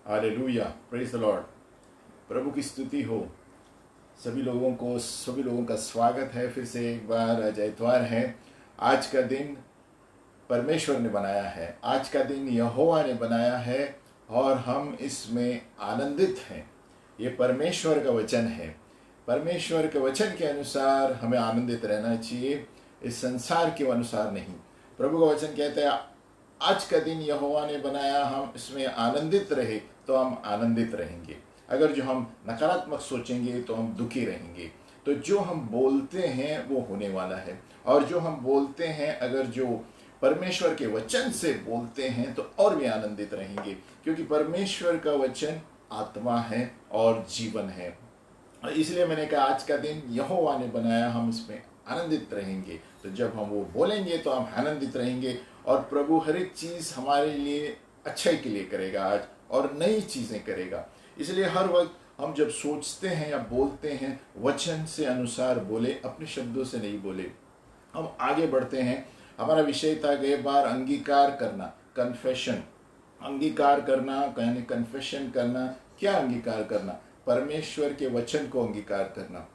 Hallelujah, praise the Lord. प्रभु की स्तुति हो। सभी लोगों का स्वागत है। फिर से एक बार आज इतवार है। आज का दिन परमेश्वर ने बनाया है, आज का दिन यहोवा ने बनाया है और हम इसमें आनंदित हैं। ये परमेश्वर का वचन है। परमेश्वर के वचन के अनुसार हमें आनंदित रहना चाहिए, इस संसार के अनुसार नहीं। प्रभु का वचन कहता है आज का दिन यहोवा ने बनाया, हम इसमें आनंदित रहे तो हम आनंदित रहेंगे। अगर जो हम नकारात्मक सोचेंगे तो हम दुखी रहेंगे। तो जो हम बोलते हैं वो होने वाला है, और जो हम बोलते हैं अगर जो परमेश्वर के वचन से बोलते हैं तो और भी आनंदित रहेंगे, क्योंकि परमेश्वर का वचन आत्मा है और जीवन है। इसलिए मैंने कहा आज का दिन यहोवा ने बनाया, हम इसमें आनंदित रहेंगे। तो जब हम वो बोलेंगे तो हम आनंदित रहेंगे, और प्रभु हर एक चीज़ हमारे लिए अच्छाई के लिए करेगा आज, और नई चीज़ें करेगा। इसलिए हर वक्त हम जब सोचते हैं या बोलते हैं वचन से अनुसार बोले, अपने शब्दों से नहीं बोले। हम आगे बढ़ते हैं। हमारा विषय था गए बार अंगीकार करना, कन्फेशन। अंगीकार करना यानी कन्फेशन करना। क्या अंगीकार करना? परमेश्वर के वचन को अंगीकार करना।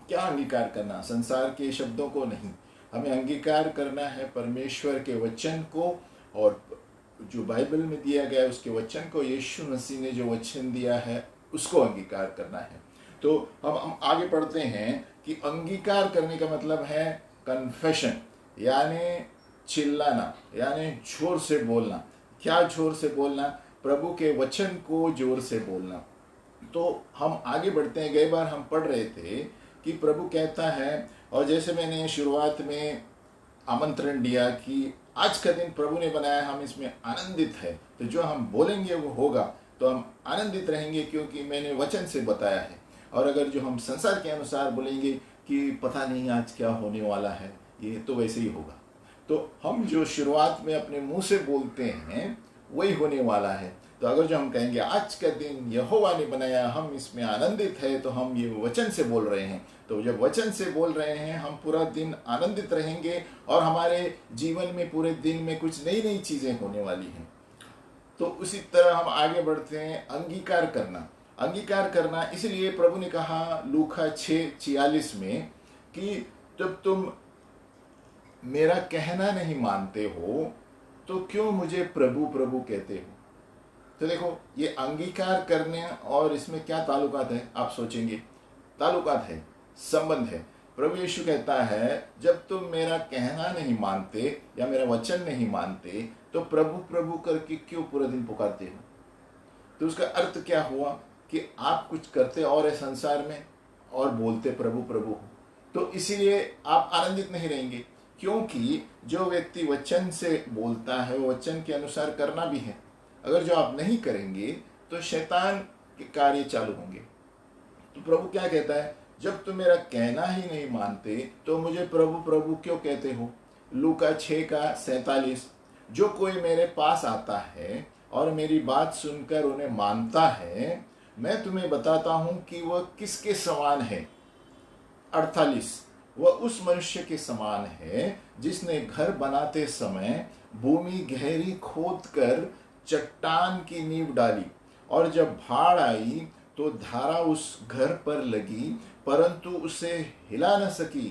क्या अंगीकार करना? संसार के शब्दों को नहीं, हमें अंगीकार करना है परमेश्वर के वचन को, और जो बाइबल में दिया गया है उसके वचन को, यीशु मसीह ने जो वचन दिया है उसको अंगीकार करना है। तो हम आगे पढ़ते हैं कि अंगीकार करने का मतलब है कन्फेशन, यानी चिल्लाना, यानी जोर से बोलना। क्या जोर से बोलना? प्रभु के वचन को जोर से बोलना। तो हम आगे बढ़ते हैं। गई बार हम पढ़ रहे थे कि प्रभु कहता है, और जैसे मैंने शुरुआत में आमंत्रण दिया कि आज का दिन प्रभु ने बनाया, हम इसमें आनंदित है। तो जो हम बोलेंगे वो होगा, तो हम आनंदित रहेंगे क्योंकि मैंने वचन से बताया है। और अगर जो हम संसार के अनुसार बोलेंगे कि पता नहीं आज क्या होने वाला है, ये तो वैसे ही होगा। तो हम जो शुरुआत में अपने मुंह से बोलते हैं वही होने वाला है। तो अगर जो हम कहेंगे आज का दिन यहोवा ने बनाया, हम इसमें आनंदित है, तो हम ये वचन से बोल रहे हैं। तो जब वचन से बोल रहे हैं, हम पूरा दिन आनंदित रहेंगे, और हमारे जीवन में पूरे दिन में कुछ नई नई चीज़ें होने वाली हैं। तो उसी तरह हम आगे बढ़ते हैं। अंगीकार करना, अंगीकार करना। इसलिए प्रभु ने कहा लूका 6:46 में कि जब तुम मेरा कहना नहीं मानते हो तो क्यों मुझे प्रभु प्रभु कहते हो। तो देखो, ये अंगीकार करने और इसमें क्या ताल्लुकात है? आप सोचेंगे ताल्लुकात है, संबंध है। प्रभु यीशु कहता है जब तुम मेरा कहना नहीं मानते या मेरा वचन नहीं मानते तो प्रभु प्रभु करके क्यों पूरा दिन पुकारते हो। तो उसका अर्थ क्या हुआ कि आप कुछ करते और है संसार में और बोलते प्रभु प्रभु हो। तो इसीलिए आप आनंदित नहीं रहेंगे, क्योंकि जो व्यक्ति वचन से बोलता है वो वचन के अनुसार करना भी है। अगर जो आप नहीं करेंगे तो शैतान के कार्य चालू होंगे। तो प्रभु क्या कहता है, जब तुम मेरा कहना ही नहीं मानते तो मुझे प्रभु प्रभु क्यों कहते हो। लूका 6:47, जो कोई मेरे पास आता है और मेरी बात सुनकर उन्हें मानता है, मैं तुम्हें बताता हूं कि वह किसके समान है। 48, वह उस मनुष्य के समान है जिसने घर बनाते समय भूमि गहरी खोद कर चट्टान की नींव डाली, और जब बाढ़ आई तो धारा उस घर पर लगी, परंतु उसे हिला न सकी,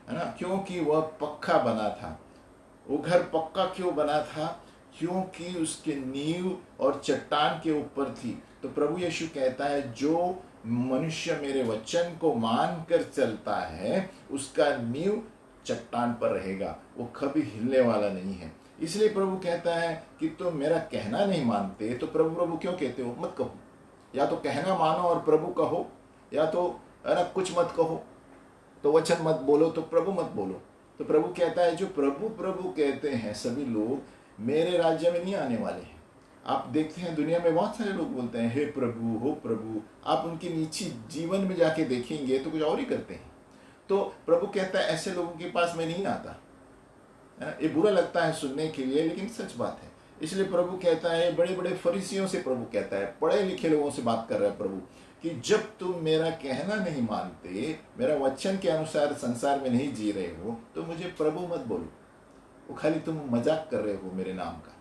है ना, क्योंकि वह पक्का बना था। वो घर पक्का क्यों बना था? क्योंकि उसके नींव और चट्टान के ऊपर थी। तो प्रभु यीशु कहता है जो मनुष्य मेरे वचन को मान कर चलता है उसका नींव चट्टान पर रहेगा, वो कभी हिलने वाला नहीं है। इसलिए प्रभु कहता है कि तुम मेरा कहना नहीं मानते तो प्रभु प्रभु क्यों कहते हो। मत कहो, या तो कहना मानो और प्रभु कहो, या तो है ना कुछ मत कहो। तो वचन मत बोलो तो प्रभु मत बोलो। तो प्रभु कहता है जो प्रभु प्रभु कहते हैं सभी लोग मेरे राज्य में नहीं आने वाले हैं। आप देखते हैं दुनिया में बहुत सारे लोग बोलते हैं हे प्रभु हो प्रभु, आप उनके निजी जीवन में जाके देखेंगे तो कुछ और ही करते हैं। तो प्रभु कहता है ऐसे लोगों के पास मैं नहीं आता। ये बुरा लगता है सुनने के लिए, लेकिन सच बात है। इसलिए प्रभु कहता है, बड़े बड़े फरीसियों से प्रभु कहता है, पढ़े लिखे लोगों से बात कर रहा है प्रभु, कि जब तुम मेरा कहना नहीं मानते, मेरा वचन के अनुसार संसार में नहीं जी रहे हो, तो मुझे प्रभु मत बोलो। वो खाली तुम मजाक कर रहे हो मेरे नाम का।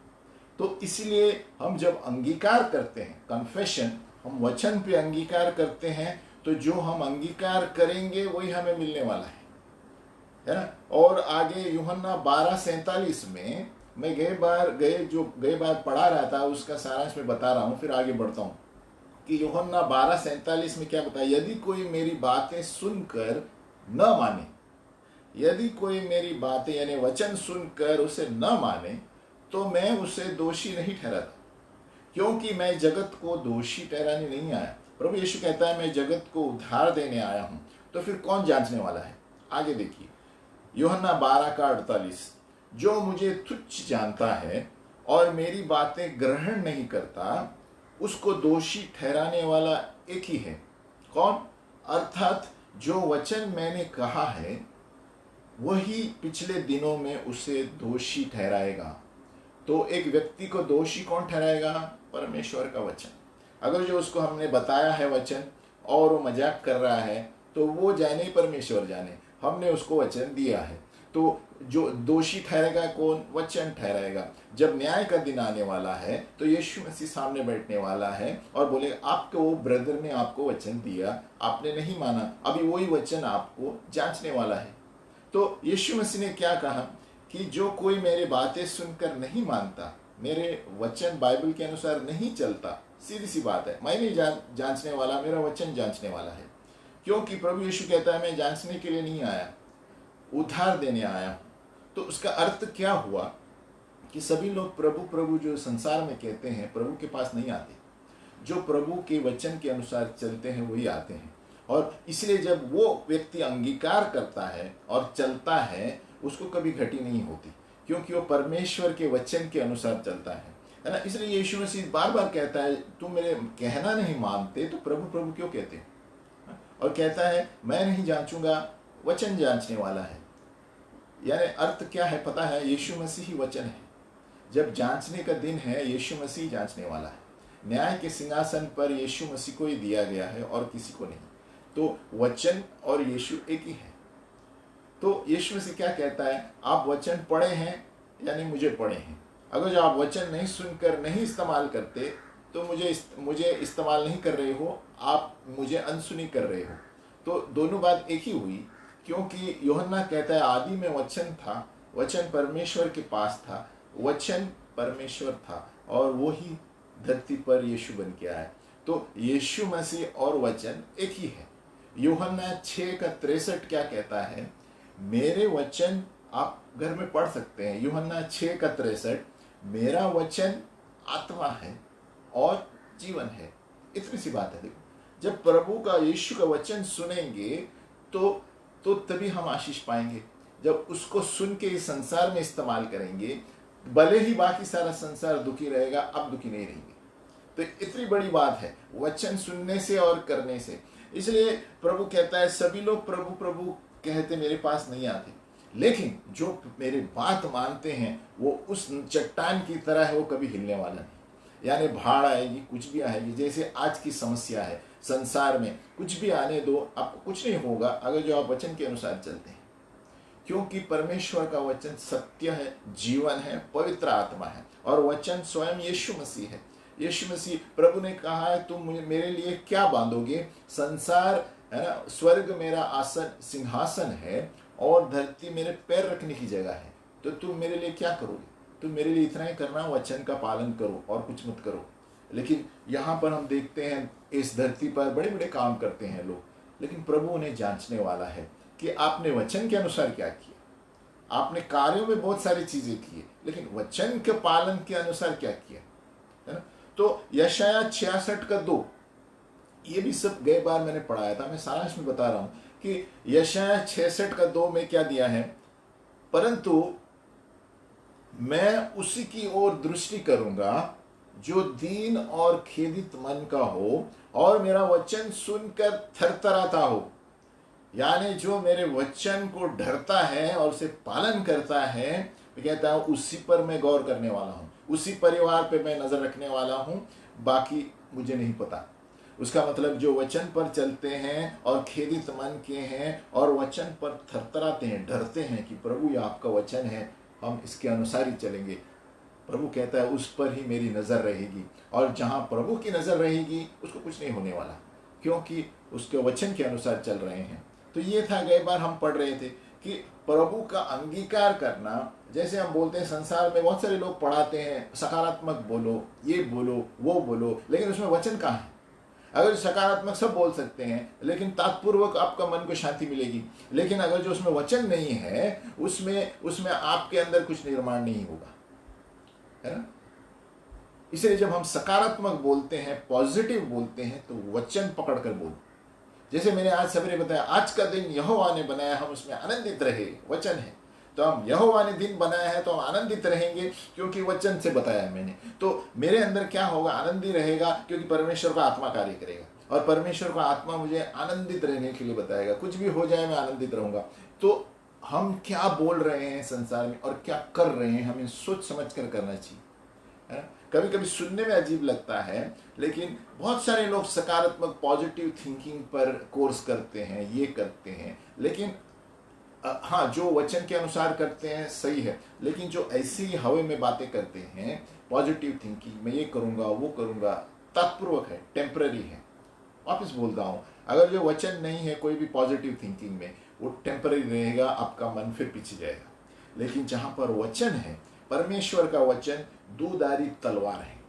तो इसलिए हम जब अंगीकार करते हैं, कन्फेशन, हम वचन पे अंगीकार करते हैं, तो जो हम अंगीकार करेंगे वही हमें मिलने वाला है ना। और आगे यूहन्ना 12:47 में मैं गए बार पढ़ा रहा था, उसका सारांश में बता रहा हूँ, फिर आगे बढ़ता हूँ कि यूहन्ना 12:47 में क्या बताया, यदि कोई मेरी बातें सुनकर न माने, यदि कोई मेरी बातें यानी वचन सुनकर उसे न माने, तो मैं उसे दोषी नहीं ठहराता, क्योंकि मैं जगत को दोषी ठहराने नहीं आया। प्रभु यीशु कहता है मैं जगत को उद्धार देने आया हूं, तो फिर कौन जांचने वाला है? आगे देखिए यूहन्ना 12:48, जो मुझे तुच्छ जानता है और मेरी बातें ग्रहण नहीं करता, उसको दोषी ठहराने वाला एक ही है। कौन? अर्थात जो वचन मैंने कहा है वही पिछले दिनों में उसे दोषी ठहराएगा। तो एक व्यक्ति को दोषी कौन ठहराएगा? परमेश्वर का वचन। अगर जो उसको हमने बताया है वचन और वो मजाक कर रहा है, तो वो जाने, परमेश्वर जाने, हमने उसको वचन दिया है। तो जो दोषी ठहरेगा कौन? वचन ठहराएगा। जब न्याय का दिन आने वाला है तो यीशु मसीह सामने बैठने वाला है और बोलेगा आपके वो ब्रदर ने आपको वचन दिया, आपने नहीं माना, अभी वही वचन आपको जांचने वाला है। तो यीशु मसीह ने क्या कहा कि जो कोई मेरे बातें सुनकर नहीं मानता, मेरे वचन बाइबल के अनुसार नहीं चलता, सीधी सी बात है, मैं नहीं जांचने वाला, मेरा वचन जांचने वाला है। क्योंकि प्रभु यीशु कहता है मैं जांचने के लिए नहीं आया, उद्धार देने आया हूं। तो उसका अर्थ क्या हुआ कि सभी लोग प्रभु प्रभु जो संसार में कहते हैं प्रभु के पास नहीं आते। जो प्रभु के वचन के अनुसार चलते हैं वही आते हैं। और इसलिए जब वो व्यक्ति अंगीकार करता है और चलता है, उसको कभी घटी नहीं होती, क्योंकि वो परमेश्वर के वचन के अनुसार चलता है ना। इसलिए यीशु मसीह बार बार कहता है तुम मेरे कहना नहीं मानते तो प्रभु प्रभु क्यों कहते हैं? और कहता है मैं नहीं जांचूंगा, वचन जांचने वाला है। यानी अर्थ क्या है पता है? यीशु मसीह ही वचन है। जब जांचने का दिन है, यीशु मसीह जांचने वाला है। न्याय के सिंहासन पर यीशु मसीह को ही दिया गया है और किसी को नहीं। तो वचन और यीशु एक ही है। तो यीशु मसीह क्या कहता है? आप वचन पढ़े हैं यानी मुझे पढ़े हैं। अगर जो आप वचन नहीं सुनकर नहीं इस्तेमाल करते तो मुझे इस्तेमाल नहीं कर रहे हो, आप मुझे अनसुनी कर रहे हो। तो दोनों बात एक ही हुई, क्योंकि यूहन्ना कहता है आदि में वचन था, वचन परमेश्वर के पास था, वचन परमेश्वर था और वो ही धरती पर यीशु बन के आया। तो यीशु मसीह और वचन एक ही है। यूहन्ना 6:63 क्या कहता है? मेरे वचन, आप घर में पढ़ सकते हैं, यूहन्ना 6:63, मेरा वचन आत्मा है और जीवन है। इतनी सी बात है। देखो, जब प्रभु का यीशु का वचन सुनेंगे तो तभी हम आशीष पाएंगे। जब उसको सुन के इस संसार में इस्तेमाल करेंगे, भले ही बाकी सारा संसार दुखी रहेगा, अब दुखी नहीं रहेंगे। तो इतनी बड़ी बात है वचन सुनने से और करने से। इसलिए प्रभु कहता है सभी लोग प्रभु प्रभु कहते मेरे पास नहीं आते, लेकिन जो मेरे बात मानते हैं वो उस चट्टान की तरह है, वो कभी हिलने वाला नहीं। यानी भाड़ आएगी, कुछ भी आएगी, जैसे आज की समस्या है संसार में, कुछ भी आने दो, आपको कुछ नहीं होगा अगर जो आप वचन के अनुसार चलते हैं। क्योंकि परमेश्वर का वचन सत्य है, जीवन है, पवित्र आत्मा है, और वचन स्वयं यीशु मसीह है। यीशु मसीह, प्रभु ने कहा है तुम मेरे लिए क्या बांधोगे? संसार है ना, स्वर्ग मेरा आसन सिंहासन है और धरती मेरे पैर रखने की जगह है। तो तुम मेरे लिए क्या करोगे? तुम मेरे लिए इतना ही करना, वचन का पालन करो और कुछ मत करो। लेकिन यहाँ पर हम देखते हैं इस धरती पर बड़े बड़े काम करते हैं लोग, लेकिन प्रभु उन्हें जांचने वाला है कि आपने वचन के अनुसार क्या किया। आपने कार्यों में बहुत सारी चीजें की, लेकिन वचन के पालन के अनुसार क्या किया, है ना। तो यशाया 66:2, ये भी सब गए बार मैंने पढ़ाया था, मैं सारांश में बता रहा हूं कि यशाया 66:2 में क्या दिया है? परंतु मैं उसी की ओर दृष्टि करूंगा जो दीन और खेदित मन का हो और मेरा वचन सुनकर थरथराता हो। यानी जो मेरे वचन को डरता है और उसे पालन करता है, कहता हूं उसी पर मैं गौर करने वाला हूं, उसी परिवार पे मैं नजर रखने वाला हूं, बाकी मुझे नहीं पता। उसका मतलब जो वचन पर चलते हैं और खेदित मन के हैं और वचन पर थरथराते हैं, डरते हैं कि प्रभु ये आपका वचन है, हम इसके अनुसार ही चलेंगे, प्रभु कहता है उस पर ही मेरी नज़र रहेगी, और जहाँ प्रभु की नज़र रहेगी उसको कुछ नहीं होने वाला, क्योंकि उसके वचन के अनुसार चल रहे हैं। तो ये था, गई बार हम पढ़ रहे थे कि प्रभु का अंगीकार करना। जैसे हम बोलते हैं, संसार में बहुत सारे लोग पढ़ाते हैं सकारात्मक बोलो, ये बोलो, वो बोलो, लेकिन उसमें वचन कहाँ है? अगर सकारात्मक सब बोल सकते हैं, लेकिन तात्पूर्वक आपका मन को शांति मिलेगी, लेकिन अगर जो उसमें वचन नहीं है, उसमें आपके अंदर कुछ निर्माण नहीं होगा, है ना। इसलिए जब हम सकारात्मक बोलते हैं, पॉजिटिव बोलते हैं, तो वचन पकड़कर बोलो। जैसे मैंने आज सवेरे बताया, आज का दिन यहोवा ने बनाया, हम उसमें आनंदित रहे, वचन है। तो हम यहोवा ने दिन बनाया है तो हम आनंदित रहेंगे, क्योंकि वचन से बताया मैंने। तो मेरे अंदर क्या होगा? आनंदी रहेगा, क्योंकि परमेश्वर का आत्मा कार्य करेगा, और परमेश्वर का आत्मा मुझे आनंदित रहने के लिए बताएगा। कुछ भी हो जाए मैं आनंदित रहूंगा। तो हम क्या बोल रहे हैं संसार में और क्या कर रहे हैं, हमें सोच समझ कर करना चाहिए, है ना। कभी कभी सुनने में अजीब लगता है, लेकिन बहुत सारे लोग सकारात्मक पॉजिटिव थिंकिंग पर कोर्स करते हैं, ये करते हैं, लेकिन हाँ, जो वचन के अनुसार करते हैं सही है, लेकिन जो ऐसी हवा में बातें करते हैं, पॉजिटिव थिंकिंग, मैं ये करूँगा वो करूँगा, तात्पूर्वक है, टेम्पररी है। वापस बोलता हूँ, अगर जो वचन नहीं है कोई भी पॉजिटिव थिंकिंग में, वो टेम्पररी रहेगा, आपका मन फिर पीछे जाएगा। लेकिन जहाँ पर वचन है, परमेश्वर का वचन दूधारी तलवार है,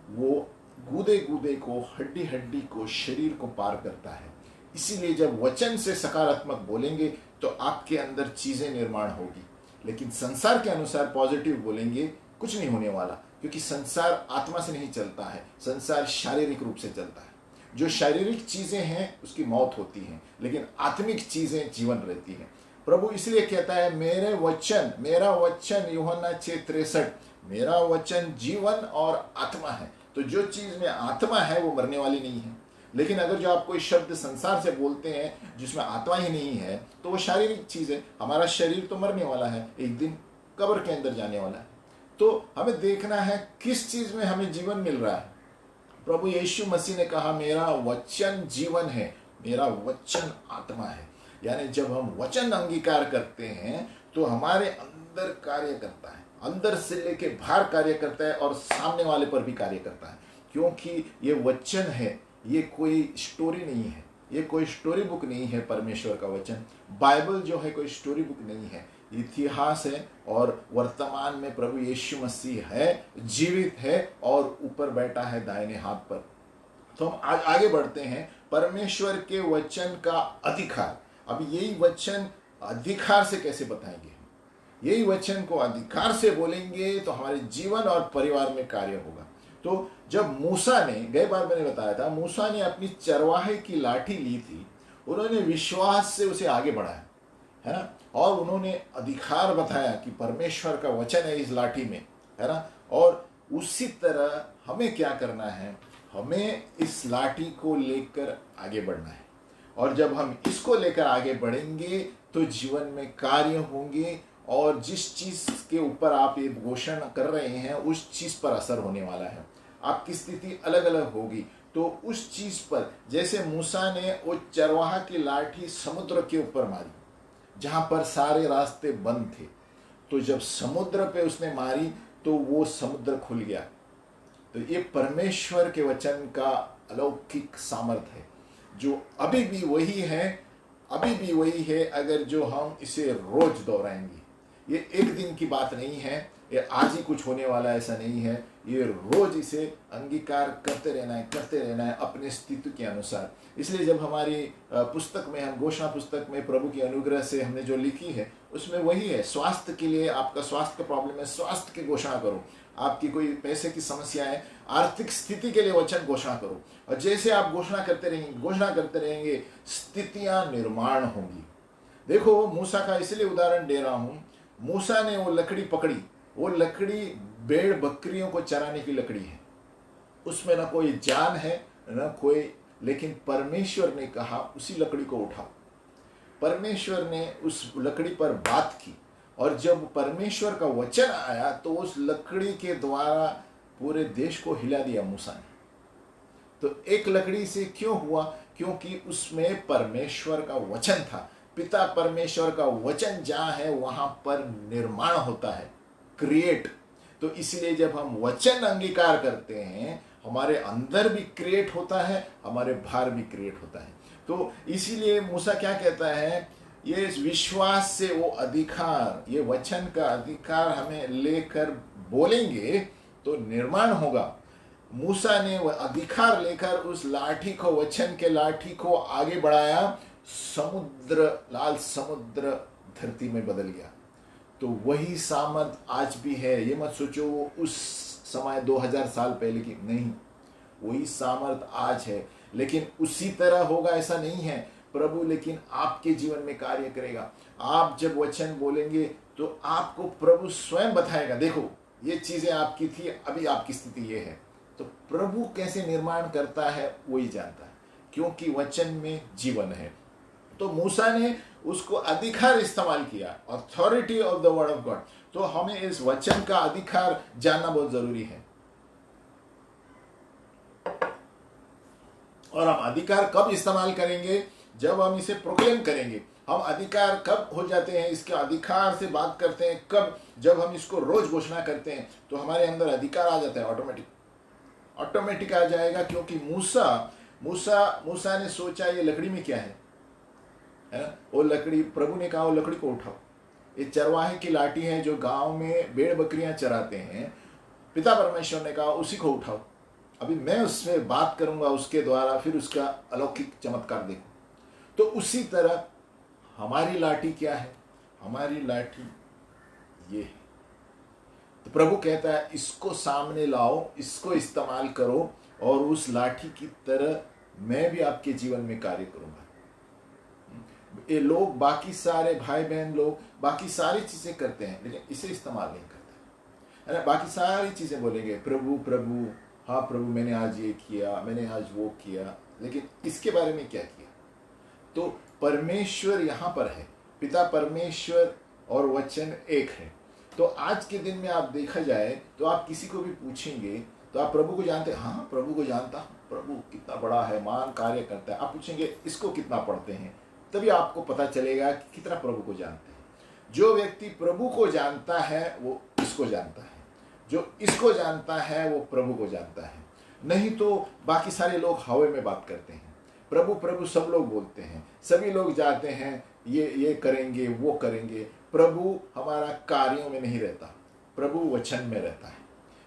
वो गूदे गूदे को, हड्डी हड्डी को, शरीर को पार करता है। इसीलिए जब वचन से सकारात्मक बोलेंगे तो आपके अंदर चीजें निर्माण होगी, लेकिन संसार के अनुसार पॉजिटिव बोलेंगे, कुछ नहीं होने वाला, क्योंकि संसार आत्मा से नहीं चलता है, संसार शारीरिक रूप से चलता है। जो शारीरिक चीजें हैं उसकी मौत होती है, लेकिन आत्मिक चीजें जीवन रहती हैं। प्रभु इसलिए कहता है, मेरा वचन यूहन्ना 6:63, मेरा वचन जीवन और आत्मा है। तो जो चीज में आत्मा है वो मरने वाली नहीं है, लेकिन अगर जो आप कोई शब्द संसार से बोलते हैं जिसमें आत्मा ही नहीं है, तो वो शारीरिक चीज है। हमारा शरीर तो मरने वाला है, एक दिन कब्र के अंदर जाने वाला है। तो हमें देखना है किस चीज में हमें जीवन मिल रहा है। प्रभु यीशु मसीह ने कहा, मेरा वचन जीवन है, मेरा वचन आत्मा है। यानी जब हम वचन अंगीकार करते हैं तो हमारे अंदर कार्य करता है, अंदर से लेके बाहर कार्य करता है, और सामने वाले पर भी कार्य करता है, क्योंकि ये वचन है, ये कोई स्टोरी नहीं है, ये कोई स्टोरी बुक नहीं है। परमेश्वर का वचन, बाइबल जो है, कोई स्टोरी बुक नहीं है, इतिहास है, और वर्तमान में प्रभु यीशु मसीह है, जीवित है, और ऊपर बैठा है दाहिने हाथ पर। तो हम आज आगे बढ़ते हैं, परमेश्वर के वचन का अधिकार। अब यही वचन अधिकार से कैसे बताएंगे? यही वचन को अधिकार से बोलेंगे तो हमारे जीवन और परिवार में कार्य होगा। तो जब मूसा ने, गए बार मैंने बताया था, मूसा ने अपनी चरवाहे की लाठी ली थी, उन्होंने विश्वास से उसे आगे बढ़ाया, है ना, और उन्होंने अधिकार बताया कि परमेश्वर का वचन है इस लाठी में, है ना। और उसी तरह हमें क्या करना है? हमें इस लाठी को लेकर आगे बढ़ना है, और जब हम इसको लेकर आगे बढ़ेंगे तो जीवन में कार्य होंगे, और जिस चीज के ऊपर आप ये घोषणा कर रहे हैं उस चीज पर असर होने वाला है। आपकी स्थिति अलग अलग होगी, तो उस चीज पर, जैसे मूसा ने वो चरवाहा की लाठी समुद्र के ऊपर मारी जहां पर सारे रास्ते बंद थे, तो जब समुद्र पे उसने मारी तो वो समुद्र खुल गया। तो ये परमेश्वर के वचन का अलौकिक सामर्थ है, जो अभी भी वही है, अगर जो हम इसे रोज दोहराएंगे। ये एक दिन की बात नहीं है, ये आज ही कुछ होने वाला ऐसा नहीं है, ये रोज इसे अंगीकार करते रहना है अपने स्थिति के अनुसार। इसलिए जब हमारी पुस्तक में, हम घोषणा पुस्तक में प्रभु की अनुग्रह से हमने जो लिखी है, उसमें वही है, स्वास्थ्य के लिए, आपका स्वास्थ्य का प्रॉब्लम है, स्वास्थ्य की घोषणा करो। आपकी कोई पैसे की समस्या है, आर्थिक स्थिति के लिए वचन घोषणा करो, और जैसे आप घोषणा करते रहेंगे स्थितियां निर्माण होंगी। देखो, मूसा का इसलिए उदाहरण दे रहा हूं, मूसा ने वो लकड़ी पकड़ी, वो लकड़ी भेड़ बकरियों को चराने की लकड़ी है, उसमें ना कोई जान है ना कोई, लेकिन परमेश्वर ने कहा उसी लकड़ी को उठाओ। परमेश्वर ने उस लकड़ी पर बात की, और जब परमेश्वर का वचन आया तो उस लकड़ी के द्वारा पूरे देश को हिला दिया मूसा ने। तो एक लकड़ी से क्यों हुआ? क्योंकि उसमें परमेश्वर का वचन था। पिता परमेश्वर का वचन जहां है वहां पर निर्माण होता है, क्रिएट। तो इसीलिए जब हम वचन अंगीकार करते हैं, हमारे अंदर भी क्रिएट होता है, हमारे बाहर भी क्रिएट होता है। तो इसीलिए मूसा क्या कहता है, ये विश्वास से वो अधिकार, ये वचन का अधिकार हमें लेकर बोलेंगे तो निर्माण होगा। मूसा ने वह अधिकार लेकर उस लाठी को, वचन के लाठी को आगे बढ़ाया, समुद्र, लाल समुद्र धरती में बदल गया। तो वही सामर्थ आज भी है। ये मत सोचो वो उस समय 2000 साल पहले की, नहीं, वही सामर्थ आज है। लेकिन उसी तरह होगा ऐसा नहीं है प्रभु, लेकिन आपके जीवन में कार्य करेगा। आप जब वचन बोलेंगे तो आपको प्रभु स्वयं बताएगा, देखो ये चीजें आपकी थी, अभी आपकी स्थिति ये है। तो प्रभु कैसे निर्माण करता है वही जानता है, क्योंकि वचन में जीवन है। तो मूसा ने उसको अधिकार इस्तेमाल किया, authority of the word of God. तो हमें इस वचन का अधिकार जानना बहुत जरूरी है। और हम अधिकार कब इस्तेमाल करेंगे, जब हम इसे प्रोक्लेम करेंगे। हम अधिकार कब हो जाते हैं, इसके अधिकार से बात करते हैं कब, जब हम इसको रोज घोषणा करते हैं तो हमारे अंदर अधिकार आ जाता है, ऑटोमेटिक आ जाएगा। क्योंकि मूसा ने सोचा ये लकड़ी में क्या है ना, वो लकड़ी, प्रभु ने कहा वो लकड़ी को उठाओ। ये चरवाहे की लाठी है जो गांव में भेड़ बकरियां चराते हैं। पिता परमेश्वर ने कहा उसी को उठाओ, अभी मैं उसमें बात करूंगा उसके द्वारा, फिर उसका अलौकिक चमत्कार देखो। तो उसी तरह हमारी लाठी क्या है, हमारी लाठी ये है। तो प्रभु कहता है इसको सामने लाओ, इसको इस्तेमाल करो, और उस लाठी की तरह मैं भी आपके जीवन में कार्य करूंगा। ये लोग, बाकी सारे भाई बहन लोग बाकी सारी चीजें करते हैं, लेकिन इसे इस्तेमाल नहीं करते, है ना। बाकी सारी चीजें बोलेंगे प्रभु प्रभु, हाँ प्रभु मैंने आज ये किया, मैंने आज वो किया, लेकिन इसके बारे में क्या किया। तो परमेश्वर यहाँ पर है, पिता परमेश्वर और वचन एक है। तो आज के दिन में आप देखा जाए तो आप किसी को भी पूछेंगे तो आप प्रभु को जानते हैं, हाँ प्रभु को जानता हूँ, प्रभु कितना बड़ा है, महान कार्य करता है। आप पूछेंगे इसको कितना पढ़ते हैं, तभी आपको पता चलेगा कि कितना प्रभु को जानते हैं। जो व्यक्ति प्रभु को जानता है वो इसको जानता है, जो इसको जानता है वो प्रभु को जानता है। नहीं तो बाकी सारे लोग हवा में बात करते हैं, प्रभु प्रभु सब लोग बोलते हैं, सभी लोग जाते हैं ये करेंगे वो करेंगे। प्रभु हमारा कार्यों में नहीं रहता, प्रभु वचन में रहता है।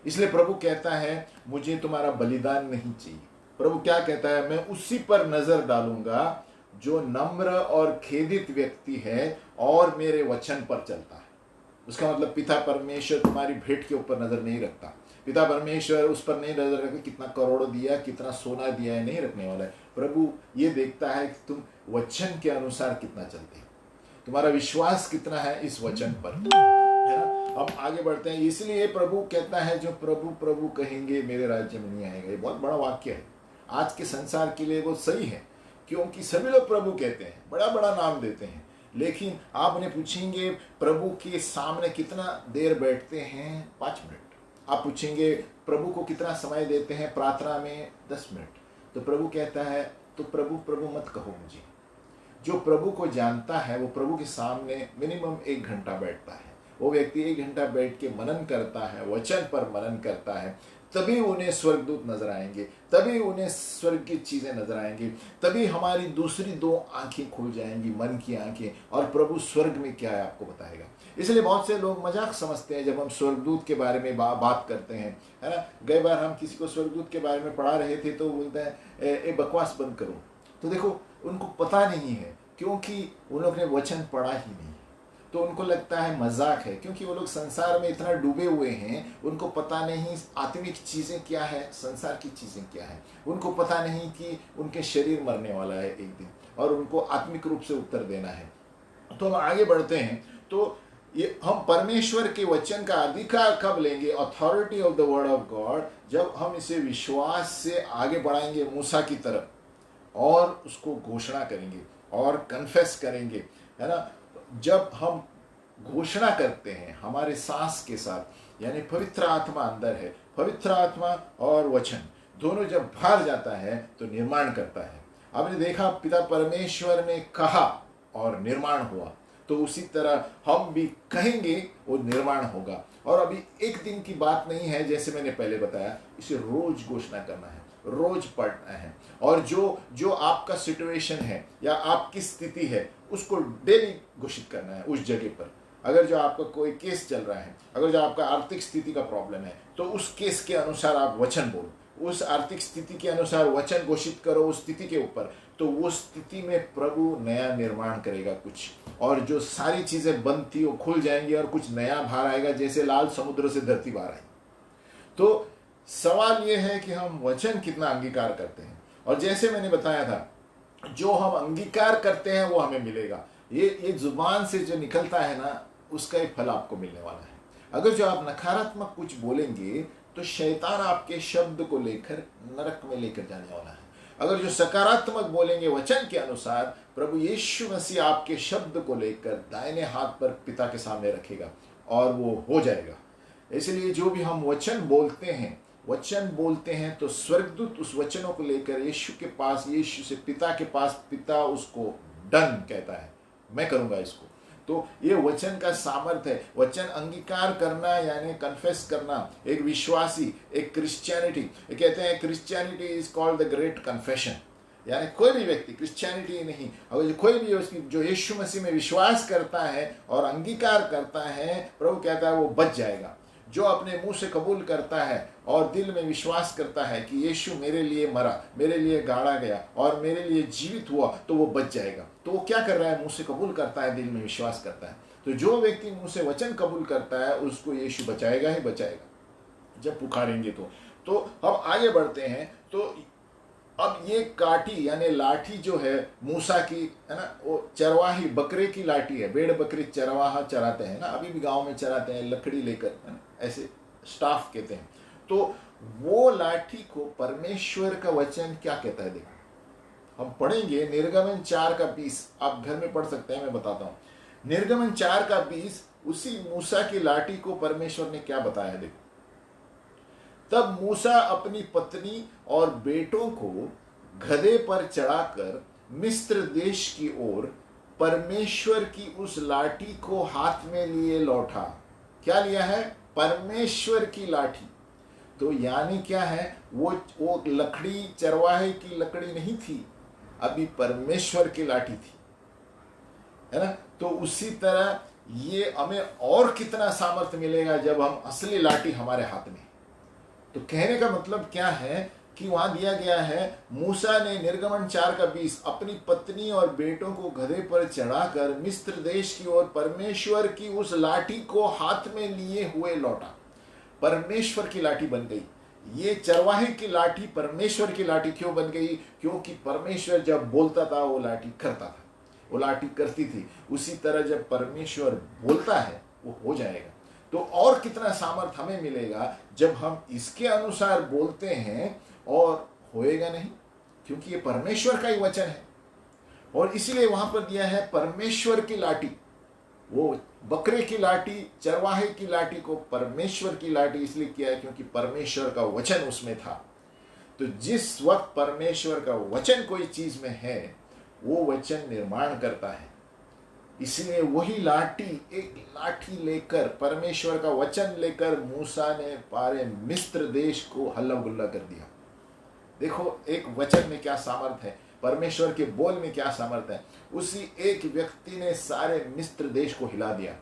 इसलिए प्रभु कहता है मुझे तुम्हारा बलिदान नहीं चाहिए। प्रभु क्या कहता है, मैं उसी पर नजर डालूंगा जो नम्र और खेदित व्यक्ति है और मेरे वचन पर चलता है। उसका मतलब पिता परमेश्वर तुम्हारी भेंट के ऊपर नजर नहीं रखता, पिता परमेश्वर उस पर नहीं नजर रखता कितना करोड़ दिया, कितना सोना दिया है, नहीं रखने वाला है। प्रभु ये देखता है कि तुम वचन के अनुसार कितना चलते हो, तुम्हारा विश्वास कितना है इस वचन पर, है ना। अब आगे बढ़ते हैं। इसलिए प्रभु कहता है जो प्रभु प्रभु कहेंगे मेरे राज्य में नहीं आएगा। ये बहुत बड़ा वाक्य है, आज के संसार के लिए वो सही है, क्योंकि सभी लोग प्रभु कहते हैं, बड़ा बड़ा नाम देते हैं, लेकिन आप उन्हें पूछेंगे प्रभु के सामने कितना देर बैठते हैं, 5 मिनट। आप पूछेंगे प्रभु को कितना समय देते हैं प्रार्थना में, 10 मिनट। तो प्रभु कहता है तो प्रभु प्रभु मत कहो मुझे। जो प्रभु को जानता है वो प्रभु के सामने मिनिमम 1 घंटा बैठता है। वो व्यक्ति 1 घंटा बैठ के मनन करता है, वचन पर मनन करता है, तभी उन्हें स्वर्गदूत नजर आएंगे, तभी उन्हें स्वर्ग की चीजें नजर आएंगी, तभी हमारी दूसरी 2 आंखें खुल जाएंगी, मन की आंखें, और प्रभु स्वर्ग में क्या है आपको बताएगा। इसलिए बहुत से लोग मजाक समझते हैं जब हम स्वर्गदूत के बारे में बात करते हैं, है ना। गई बार हम किसी को स्वर्गदूत के बारे में पढ़ा रहे थे तो बोलते हैं ए बकवास बंद करो। तो देखो उनको पता नहीं है, क्योंकि उन लोग ने वचन पढ़ा ही नहीं, तो उनको लगता है मजाक है, क्योंकि वो लोग संसार में इतना डूबे हुए हैं, उनको पता नहीं आत्मिक चीज़ें क्या है, संसार की चीज़ें क्या है। उनको पता नहीं कि उनके शरीर मरने वाला है एक दिन, और उनको आत्मिक रूप से उत्तर देना है। तो हम आगे बढ़ते हैं। तो ये हम परमेश्वर के वचन का अधिकार कब लेंगे, authority of the word of God, जब हम इसे विश्वास से आगे बढ़ाएंगे मूसा की तरफ, और उसको घोषणा करेंगे और कन्फेस करेंगे, है ना। जब हम घोषणा करते हैं हमारे सांस के साथ, यानी पवित्र आत्मा अंदर है, पवित्र आत्मा और वचन दोनों जब बाहर जाता है तो निर्माण करता है। आपने देखा पिता परमेश्वर ने कहा और निर्माण हुआ, तो उसी तरह हम भी कहेंगे वो निर्माण होगा। और अभी एक दिन की बात नहीं है, जैसे मैंने पहले बताया, इसे रोज घोषणा करना है, रोज पढ़ना है। और जो जो आपका सिचुएशन है या आपकी स्थिति है उसको डेली घोषित करना है उस जगह पर। अगर जो आपका कोई केस चल रहा है, अगर जो आपका आर्थिक स्थिति का प्रॉब्लम है, तो उस केस के अनुसार आप वचन बोलो, उस आर्थिक स्थिति के अनुसार वचन घोषित करो उस स्थिति के ऊपर, तो वो स्थिति में प्रभु नया निर्माण करेगा कुछ, और जो सारी चीजें बंद थी वो खुल जाएंगी और कुछ नया बाहर आएगा, जैसे लाल समुद्र से धरती बाहर आई। तो सवाल ये है कि हम वचन कितना अंगीकार करते हैं। और जैसे मैंने बताया था, जो हम अंगीकार करते हैं वो हमें मिलेगा। ये जुबान से जो निकलता है ना, उसका एक फल आपको मिलने वाला है। अगर जो आप नकारात्मक कुछ बोलेंगे तो शैतान आपके शब्द को लेकर नरक में लेकर जाने वाला है। अगर जो सकारात्मक बोलेंगे वचन के अनुसार, प्रभु यीशु मसीह आपके शब्द को लेकर दाहिने हाथ पर पिता के सामने रखेगा और वो हो जाएगा। इसलिए जो भी हम वचन बोलते हैं तो स्वर्गदूत उस वचनों को लेकर यीशु के पास, यीशु से पिता के पास, पिता उसको डन कहता है, मैं करूंगा इसको। तो ये वचन का सामर्थ्य है। वचन अंगीकार करना यानी कन्फेस करना, एक विश्वासी, एक क्रिश्चियनिटी, कहते हैं Christianity is called the great confession. यानी कोई भी व्यक्ति, क्रिश्चियनिटी नहीं, अगर कोई भी उसकी जो यीशु मसीह में विश्वास करता है और अंगीकार करता है, प्रभु कहता है वो बच जाएगा। जो अपने मुंह से कबूल करता है और दिल में विश्वास करता है कि यीशु मेरे लिए मरा, मेरे लिए गाड़ा गया और मेरे लिए जीवित हुआ, तो वो बच जाएगा। तो वो क्या कर रहा है? मुंह से कबूल करता है, दिल में विश्वास करता है। तो जो व्यक्ति मुंह से वचन कबूल करता है उसको यीशु बचाएगा ही बचाएगा जब पुकारेंगे। तो अब आगे बढ़ते हैं। तो अब ये काठी यानी लाठी जो है मूसा की, है ना, वो चरवाही बकरे की लाठी है। भेड़ बकरी चरवाहा चराते हैं ना, अभी भी गांव में चराते हैं लकड़ी लेकर, है ना, ऐसे स्टाफ कहते हैं। तो वो लाठी को परमेश्वर का वचन क्या कहता है? देखो, हम पढ़ेंगे निर्गमन 4:20, आप घर में पढ़ सकते हैं, मैं बताता हूं। निर्गमन 4:20, उसी मूसा की लाठी को परमेश्वर ने क्या बताया? देखो, तब मूसा अपनी पत्नी और बेटों को गधे पर चढ़ाकर मिस्र देश की ओर परमेश्वर की उस लाठी को हाथ में लिए लौटा। क्या लिया है? परमेश्वर की लाठी। तो यानी क्या है? वो लकड़ी चरवाहे की लकड़ी नहीं थी, अभी परमेश्वर की लाठी थी, है ना। तो उसी तरह ये हमें और कितना सामर्थ्य मिलेगा जब हम असली लाठी हमारे हाथ में। तो कहने का मतलब क्या है कि वहां दिया गया है, मूसा ने निर्गमन 4:20 अपनी पत्नी और बेटों को गधे पर चढ़ाकर मिस्र देश की ओर परमेश्वर की उस लाठी को हाथ में लिए हुए लौटा। परमेश्वर की लाठी बन गई। ये चरवाहे की लाठी परमेश्वर की लाठी क्यों बन गई? क्योंकि परमेश्वर जब बोलता था वो लाठी करता था, वो लाठी करती थी। उसी तरह जब परमेश्वर बोलता है वो हो जाएगा। तो और कितना सामर्थ्य हमें मिलेगा जब हम इसके अनुसार बोलते हैं, और होएगा नहीं, क्योंकि ये परमेश्वर का ही वचन है। और इसीलिए वहां पर दिया है परमेश्वर की लाठी। वो बकरे की लाठी, चरवाहे की लाठी को परमेश्वर की लाठी इसलिए किया है क्योंकि परमेश्वर का वचन उसमें था। तो जिस वक्त परमेश्वर का वचन कोई चीज में है, वो वचन निर्माण करता है। इसलिए वही लाठी, एक लाठी लेकर, परमेश्वर का वचन लेकर मूसा ने पारे मिस्र देश को हल्ला गुल्ला कर दिया। देखो, एक वचन में क्या सामर्थ्य है, परमेश्वर के बोल में क्या सामर्थ्य है। उसी एक व्यक्ति ने सारे मिस्र देश को हिला दिया।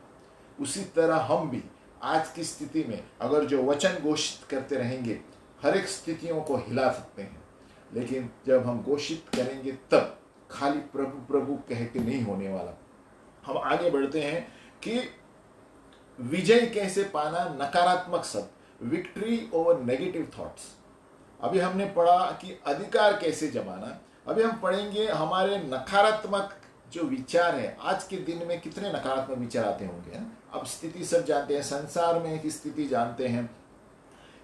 उसी तरह हम भी आज की स्थिति में अगर जो वचन घोषित करते रहेंगे, हर एक स्थितियों को हिला सकते हैं। लेकिन जब हम घोषित करेंगे तब खाली प्रभु प्रभु कह के नहीं होने वाला। हम आगे बढ़ते हैं कि विजय कैसे पाना, नकारात्मक शब्द, विक्ट्री ओवर नेगेटिव थॉट्स। अभी हमने पढ़ा कि अधिकार कैसे जमाना। अभी हम पढ़ेंगे हमारे नकारात्मक जो विचार है। आज के दिन में कितने नकारात्मक विचार आते होंगे, है? अब स्थिति सब जानते हैं, संसार में की स्थिति जानते हैं।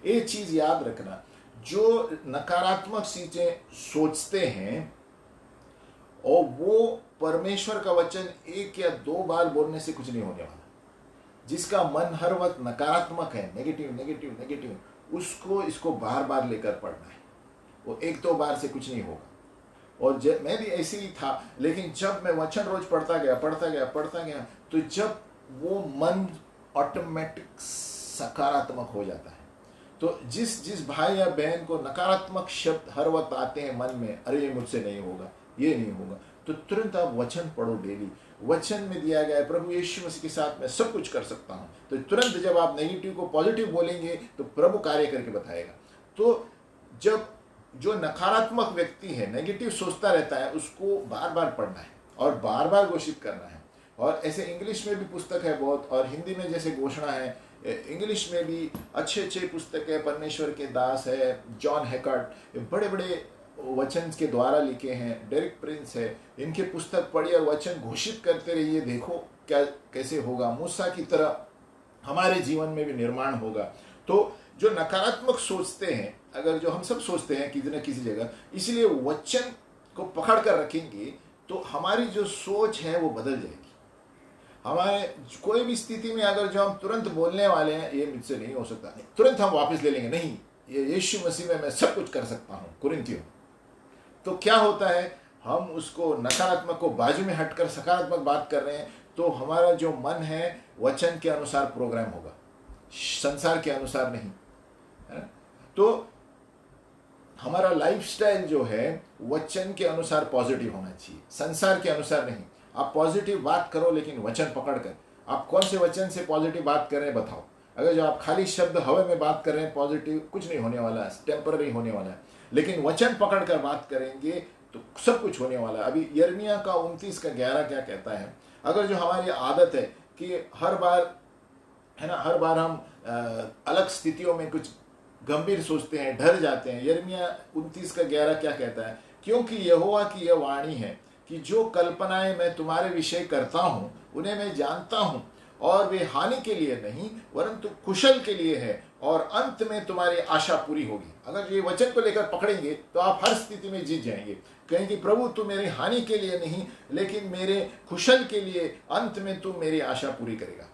एक चीज याद रखना, जो नकारात्मक चीजें सोचते हैं और वो परमेश्वर का वचन 1 या 2 बार बोलने से कुछ नहीं होने वाला। जिसका मन हर वक्त नकारात्मक है, नेगेटिव नेगेटिव नेगेटिव, उसको इसको बार बार लेकर पढ़ना है। वो 1-2 बार से कुछ नहीं होगा। और मैं भी ऐसे ही था, लेकिन जब मैं वचन रोज पढ़ता गया, तो जब वो मन ऑटोमेटिक सकारात्मक हो जाता है। तो जिस जिस भाई या बहन को नकारात्मक शब्द हर वक्त आते हैं मन में, अरे ये मुझसे नहीं होगा, ये नहीं होगा, तो तुरंत आप वचन पढ़ो डेली। वचन में दिया गया है प्रभु यीशु मसीह के साथ मैं सब कुछ कर सकता हूँ। तो तुरंत जब आप नेगेटिव को पॉजिटिव बोलेंगे तो प्रभु कार्य करके बताएगा। तो जब जो नकारात्मक व्यक्ति है, नेगेटिव सोचता रहता है, उसको बार बार पढ़ना है और बार बार घोषित करना है। और ऐसे इंग्लिश में भी पुस्तक है बहुत, और हिंदी में जैसे घोषणा है, इंग्लिश में भी अच्छे अच्छे पुस्तक है। परमेश्वर के दास है, जॉन हैकार्ट, बड़े बड़े वचन के द्वारा लिखे हैं। डेरिक प्रिंस है, इनके पुस्तक पढ़िए और वचन घोषित करते रहिए, देखो क्या कैसे होगा। मूसा की तरह हमारे जीवन में भी निर्माण होगा। तो जो नकारात्मक सोचते हैं, अगर जो हम सब सोचते हैं किसी न किसी जगह, इसलिए वचन को पकड़ कर रखेंगे तो हमारी जो सोच है वो बदल जाएगी। हमारे कोई भी स्थिति में अगर जो हम तुरंत बोलने वाले हैं ये मुझसे नहीं हो सकता, नहीं, तुरंत हम वापस ले लेंगे, नहीं ये यीशु मसीह में मैं सब कुछ कर सकता हूँ, कुरिन्थियों। तो क्या होता है, हम उसको नकारात्मक को बाजू में हटकर सकारात्मक बात कर रहे हैं, तो हमारा जो मन है वचन के अनुसार प्रोग्राम होगा, संसार के अनुसार नहीं, है ना। तो हमारा लाइफस्टाइल जो है वचन के अनुसार पॉजिटिव होना चाहिए, संसार के अनुसार नहीं। आप पॉजिटिव बात करो लेकिन वचन पकड़ कर। आप कौन से वचन से पॉजिटिव बात कर रहे हैं बताओ। अगर जो आप खाली शब्द हवा में बात कर रहे हैं, पॉजिटिव कुछ नहीं होने वाला है, टेम्पररी होने वाला है। लेकिन वचन पकड़ कर बात करेंगे तो सब कुछ होने वाला है। अभी यिर्मयाह का 29:11 क्या कहता है, अगर जो हमारी आदत है कि हर बार, है ना, हर बार हम अलग स्थितियों में कुछ गंभीर सोचते हैं, डर जाते हैं। यिर्मयाह 29:11 क्या कहता है, क्योंकि यहोवा की यह वाणी है कि जो कल्पनाएं मैं तुम्हारे विषय करता हूँ उन्हें मैं जानता हूँ, और वे हानि के लिए नहीं परंतु कुशल के लिए है, और अंत में तुम्हारी आशा पूरी होगी। अगर ये वचन को लेकर पकड़ेंगे तो आप हर स्थिति में जीत जाएंगे। कहेंगे प्रभु तू मेरी हानि के लिए नहीं लेकिन मेरे कुशल के लिए, अंत में तू मेरी आशा पूरी करेगा।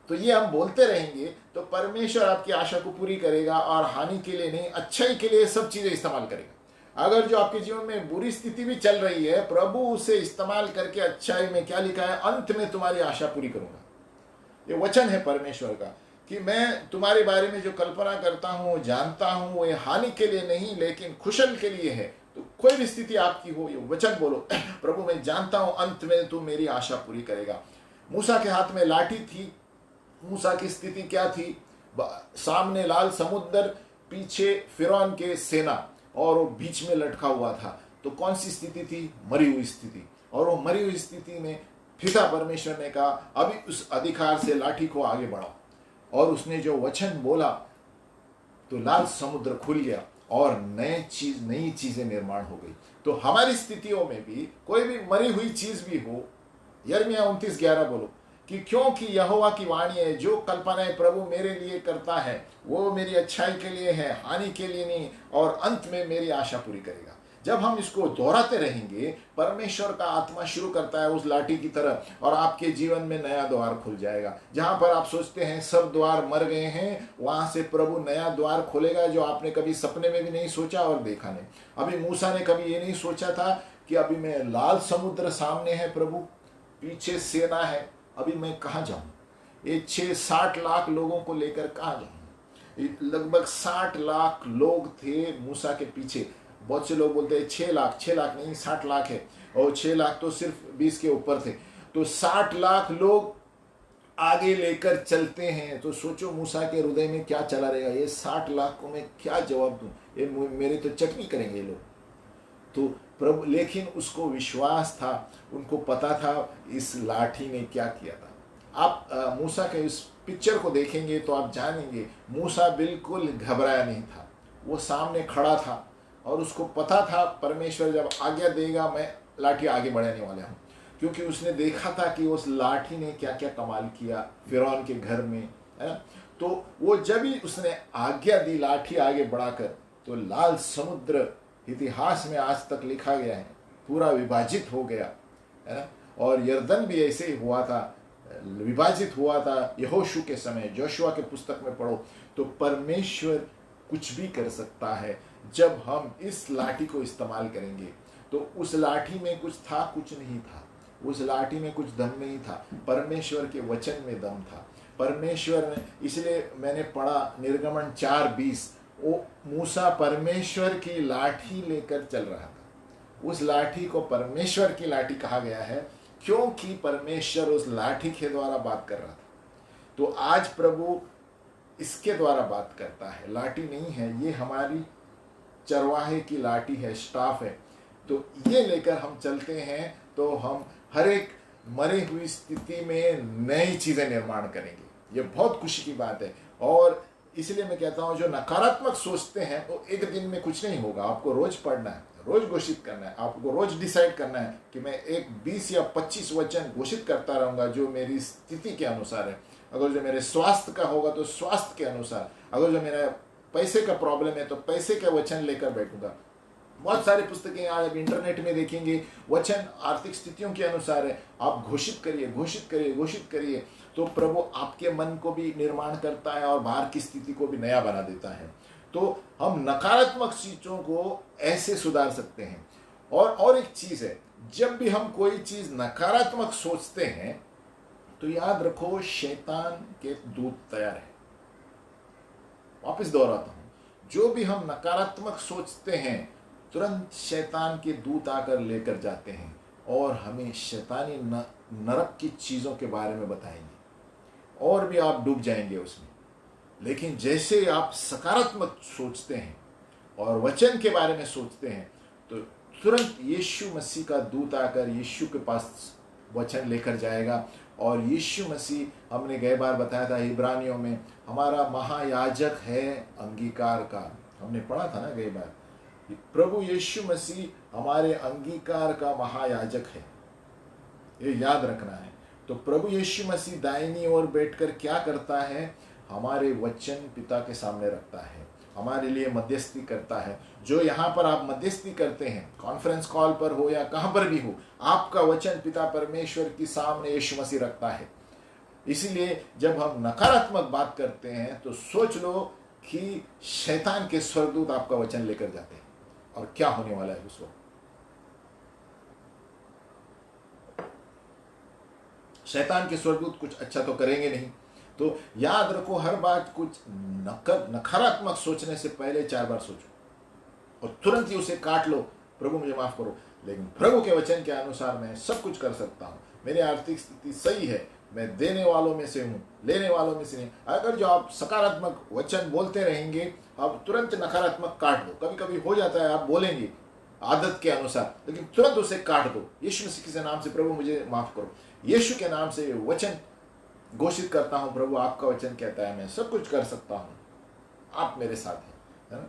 तो ये हम बोलते रहेंगे तो परमेश्वर आपकी आशा को पूरी करेगा, और हानि के लिए नहीं, अच्छाई के लिए सब चीजें इस्तेमाल करेगा। अगर जो आपके जीवन में बुरी स्थिति भी चल रही है, प्रभु उसे इस्तेमाल करके अच्छाई में क्या लिखा है, अंत में तुम्हारी आशा पूरी करूंगा। ये वचन है परमेश्वर का कि मैं तुम्हारे बारे में जो कल्पना करता हूँ, जानता हूँ, वो हानि के लिए नहीं लेकिन कुशल के लिए है। तो कोई भी स्थिति आपकी हो, ये वचन बोलो, प्रभु मैं जानता हूँ अंत में तू मेरी आशा पूरी करेगा। मूसा के हाथ में लाठी थी। मूसा की स्थिति क्या थी, सामने लाल समुद्र, पीछे फिरौन के सेना, और वो बीच में लटका हुआ था। तो कौन सी स्थिति थी, मरी हुई स्थिति। और वो मरी हुई स्थिति में पिता परमेश्वर ने कहा अभी उस अधिकार से लाठी को आगे बढ़ाओ, और उसने जो वचन बोला तो लाल समुद्र खुल गया और नई चीजें निर्माण हो गई। तो हमारी स्थितियों में भी कोई भी मरी हुई चीज भी हो, यिर्मयाह 29:11 बोलो कि क्योंकि यहोवा की वाणी है, जो कल्पनाएं प्रभु मेरे लिए करता है वो मेरी अच्छाई के लिए है, हानि के लिए नहीं, और अंत में मेरी आशा पूरी करेगा। जब हम इसको दोहराते रहेंगे, परमेश्वर का आत्मा शुरू करता है उस लाठी की तरह, और आपके जीवन में नया द्वार खुल जाएगा। जहां पर आप सोचते हैं सब द्वार मर गए हैं, वहां से प्रभु नया द्वार खोलेगा जो आपने कभी सपने में भी नहीं सोचा और देखा नहीं। अभी मूसा ने कभी ये नहीं सोचा था कि अभी मैं, लाल समुद्र सामने है, प्रभु पीछे सेना है, अभी मैं कहाँ जाऊं, ये 60 लाख लोगों को लेकर कहाँ जाऊं। लगभग 60 लाख लोग थे मूसा के पीछे। बहुत से लोग बोलते हैं 6 लाख, 6 लाख नहीं 60 लाख है, और 6 लाख तो सिर्फ 20 के ऊपर थे। तो 60 लाख लोग आगे लेकर चलते हैं। तो सोचो मूसा के हृदय में क्या चला रहेगा, ये 60 लाख को मैं क्या जवाब दूं, ये मेरे तो चटनी करेंगे लोग। तो प्रभु, लेकिन उसको विश्वास था, उनको पता था इस लाठी ने क्या किया था। आप मूसा के इस पिक्चर को देखेंगे तो आप जानेंगे मूसा बिल्कुल घबराया नहीं था। वो सामने खड़ा था और उसको पता था परमेश्वर जब आज्ञा देगा मैं लाठी आगे बढ़ाने वाला हूँ, क्योंकि उसने देखा था कि उस लाठी ने क्या क्या कमाल किया फिरौन के घर में, है ना। तो वो जब ही उसने आज्ञा दी लाठी आगे बढ़ाकर, तो लाल समुद्र इतिहास में आज तक लिखा गया है, पूरा विभाजित हो गया, है ना। और यरदन भी ऐसे ही हुआ था, विभाजित हुआ था यहोशू के समय। जोशुआ के पुस्तक में पढ़ो तो परमेश्वर कुछ भी कर सकता है जब हम इस लाठी को इस्तेमाल करेंगे। तो उस लाठी में कुछ था, कुछ नहीं था, उस लाठी में कुछ दम नहीं था, परमेश्वर के वचन में दम था। परमेश्वर ने, इसलिए मैंने पढ़ा निर्गमन 4:20, वो मूसा परमेश्वर की लाठी लेकर चल रहा था। उस लाठी को परमेश्वर की लाठी कहा गया है क्योंकि परमेश्वर उस लाठी के द्वारा बात कर रहा था। तो आज प्रभु इसके द्वारा बात करता है, लाठी नहीं है, ये हमारी चरवाहे की लाठी है, स्टाफ है। तो ये लेकर हम चलते हैं तो हम हर एक मरी हुई स्थिति में नई चीजें निर्माण करेंगे। ये बहुत खुशी की बात है। और इसलिए मैं कहता हूं जो नकारात्मक सोचते हैं तो एक दिन में कुछ नहीं होगा। आपको रोज पढ़ना है, रोज घोषित करना है, आपको रोज डिसाइड करना है कि मैं एक 20 या 25 वचन घोषित करता रहूंगा जो मेरी स्थिति के अनुसार है। अगर जो मेरे स्वास्थ्य का होगा तो स्वास्थ्य के अनुसार, अगर जो मेरा पैसे का प्रॉब्लम है तो पैसे के वचन लेकर बैठूंगा। बहुत सारी पुस्तकें आज इंटरनेट में देखेंगे, वचन आर्थिक स्थितियों के अनुसार है। आप घोषित करिए, घोषित करिए, घोषित करिए, तो प्रभु आपके मन को भी निर्माण करता है और बाहर की स्थिति को भी नया बना देता है। तो हम नकारात्मक चीजों को ऐसे सुधार सकते हैं। और एक चीज है, जब भी हम कोई चीज नकारात्मक सोचते हैं तो याद रखो शैतान के दूत तैयार है। वापस दोहराता हूं, जो भी हम नकारात्मक सोचते हैं तुरंत शैतान के दूत आकर लेकर जाते हैं और हमें शैतानी नरक की चीजों के बारे में बताएंगे और भी आप डूब जाएंगे उसमें। लेकिन जैसे आप सकारात्मक सोचते हैं और वचन के बारे में सोचते हैं तो तुरंत यीशु मसीह का दूत आकर यीशु के पास वचन लेकर जाएगा। और यीशु मसीह, हमने गए बार बताया था इब्रानियों में, हमारा महायाजक है अंगीकार का। हमने पढ़ा था ना गई बार, प्रभु यीशु मसीह हमारे अंगीकार का महायाजक है, ये याद रखना है। तो प्रभु यीशु मसीह दाहिनी ओर बैठकर क्या करता है, हमारे वचन पिता के सामने रखता है, हमारे लिए मध्यस्थी करता है। जो यहाँ पर आप मध्यस्थी करते हैं, कॉन्फ्रेंस कॉल पर हो या कहाँ पर भी हो, आपका वचन पिता परमेश्वर के सामने यीशु मसीह रखता है। इसलिए जब हम नकारात्मक बात करते हैं तो सोच लो कि शैतान के स्वर्गदूत आपका वचन लेकर जाते हैं और क्या होने वाला है उस वक्त। शैतान के स्वर्गदूत कुछ अच्छा तो करेंगे नहीं। तो याद रखो, हर बात कुछ नकारात्मक सोचने से पहले 4 बार सोचो और तुरंत ही उसे काट लो, प्रभु मुझे माफ करो, लेकिन प्रभु के वचन के अनुसार मैं सब कुछ कर सकता हूँ, मेरी आर्थिक स्थिति सही है, मैं देने वालों में से हूँ, लेने वालों में से नहीं। अगर जो आप सकारात्मक वचन बोलते रहेंगे, आप तुरंत नकारात्मक काट दो। कभी कभी हो जाता है, आप बोलेंगे आदत के अनुसार, लेकिन तुरंत उसे काट दो। यीशु मसीह के नाम से प्रभु मुझे माफ करो, यीशु के नाम से वचन घोषित करता हूं, प्रभु आपका वचन कहता है मैं सब कुछ कर सकता हूं, आप मेरे साथ हैं, है ना।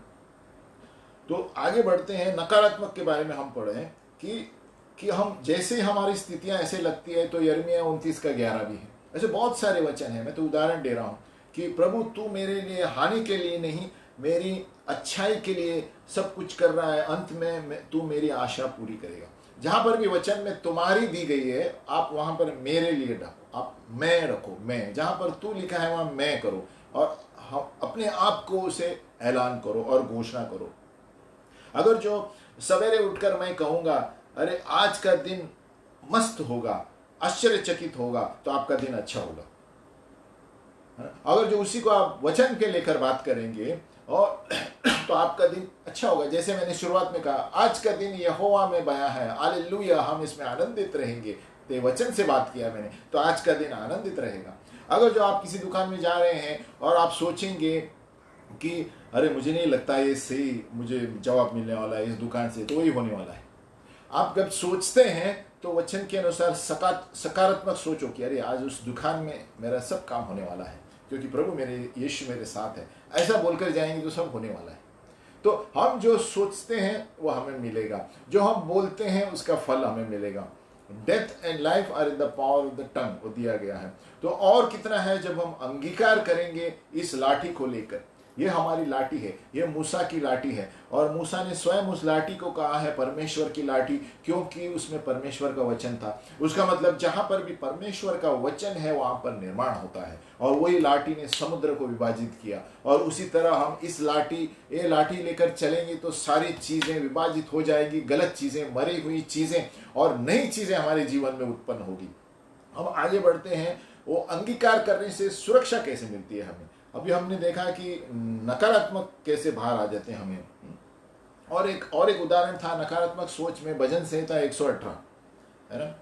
तो आगे बढ़ते हैं। नकारात्मक के बारे में हम पढ़े हैं कि हम जैसे हमारी स्थितियां ऐसे लगती है, तो यिर्मयाह 29:11 भी है। ऐसे बहुत सारे वचन हैं, मैं तो उदाहरण दे रहा हूं कि प्रभु तू मेरे लिए हानि के लिए नहीं, मेरी अच्छाई के लिए सब कुछ कर रहा है, अंत में तू मेरी आशा पूरी करेगा। जहां पर भी वचन में तुम्हारी दी गई है, आप वहां पर मेरे लिए डालो, आप मैं रखो, मैं, जहां पर तू लिखा है वहां मैं करो, और हम अपने आप को उसे ऐलान करो और घोषणा करो। अगर जो सवेरे उठकर मैं कहूंगा अरे आज का दिन मस्त होगा, आश्चर्यचकित होगा, तो आपका दिन अच्छा होगा। अगर जो उसी को आप वचन के लेकर बात करेंगे और तो आपका दिन अच्छा होगा। जैसे मैंने शुरुआत में कहा, आज का दिन यहोवा में बया है, हालेलुया, हम इसमें आनंदित रहेंगे। तो वचन से बात किया मैंने, तो आज का दिन आनंदित रहेगा। अगर जो आप किसी दुकान में जा रहे हैं और आप सोचेंगे कि अरे मुझे नहीं लगता ये सही मुझे जवाब मिलने वाला है इस दुकान से, तो वही होने वाला है। आप जब सोचते हैं तो वचन के अनुसार सकारात्मक सोचो कि अरे आज उस दुकान में मेरा सब काम होने वाला है, क्योंकि प्रभु मेरे, यीशु मेरे साथ है। ऐसा बोलकर जाएंगे तो सब होने वाला है। तो हम जो सोचते हैं वो हमें मिलेगा, जो हम बोलते हैं उसका फल हमें मिलेगा। Death and life are in the power of the tongue, वो दिया गया है। तो और कितना है जब हम अंगीकार करेंगे इस लाठी को लेकर। ये हमारी लाठी है, ये मूसा की लाठी है, और मूसा ने स्वयं उस लाठी को कहा है परमेश्वर की लाठी, क्योंकि उसमें परमेश्वर का वचन था। उसका मतलब जहां पर भी परमेश्वर का वचन है वहां पर निर्माण होता है। और वही लाठी ने समुद्र को विभाजित किया, और उसी तरह हम इस ये लाठी लेकर चलेंगे तो सारी चीजें विभाजित हो जाएगी, गलत चीजें, मरी हुई चीजें और नई चीजें हमारे जीवन में उत्पन्न होगी। हम आगे बढ़ते हैं वो अंगीकार करने से सुरक्षा कैसे मिलती है हमें। अभी हमने देखा कि नकारात्मक कैसे बाहर आ जाते हैं हमें। और एक उदाहरण था नकारात्मक सोच में, भजन संहिता 118, है ना।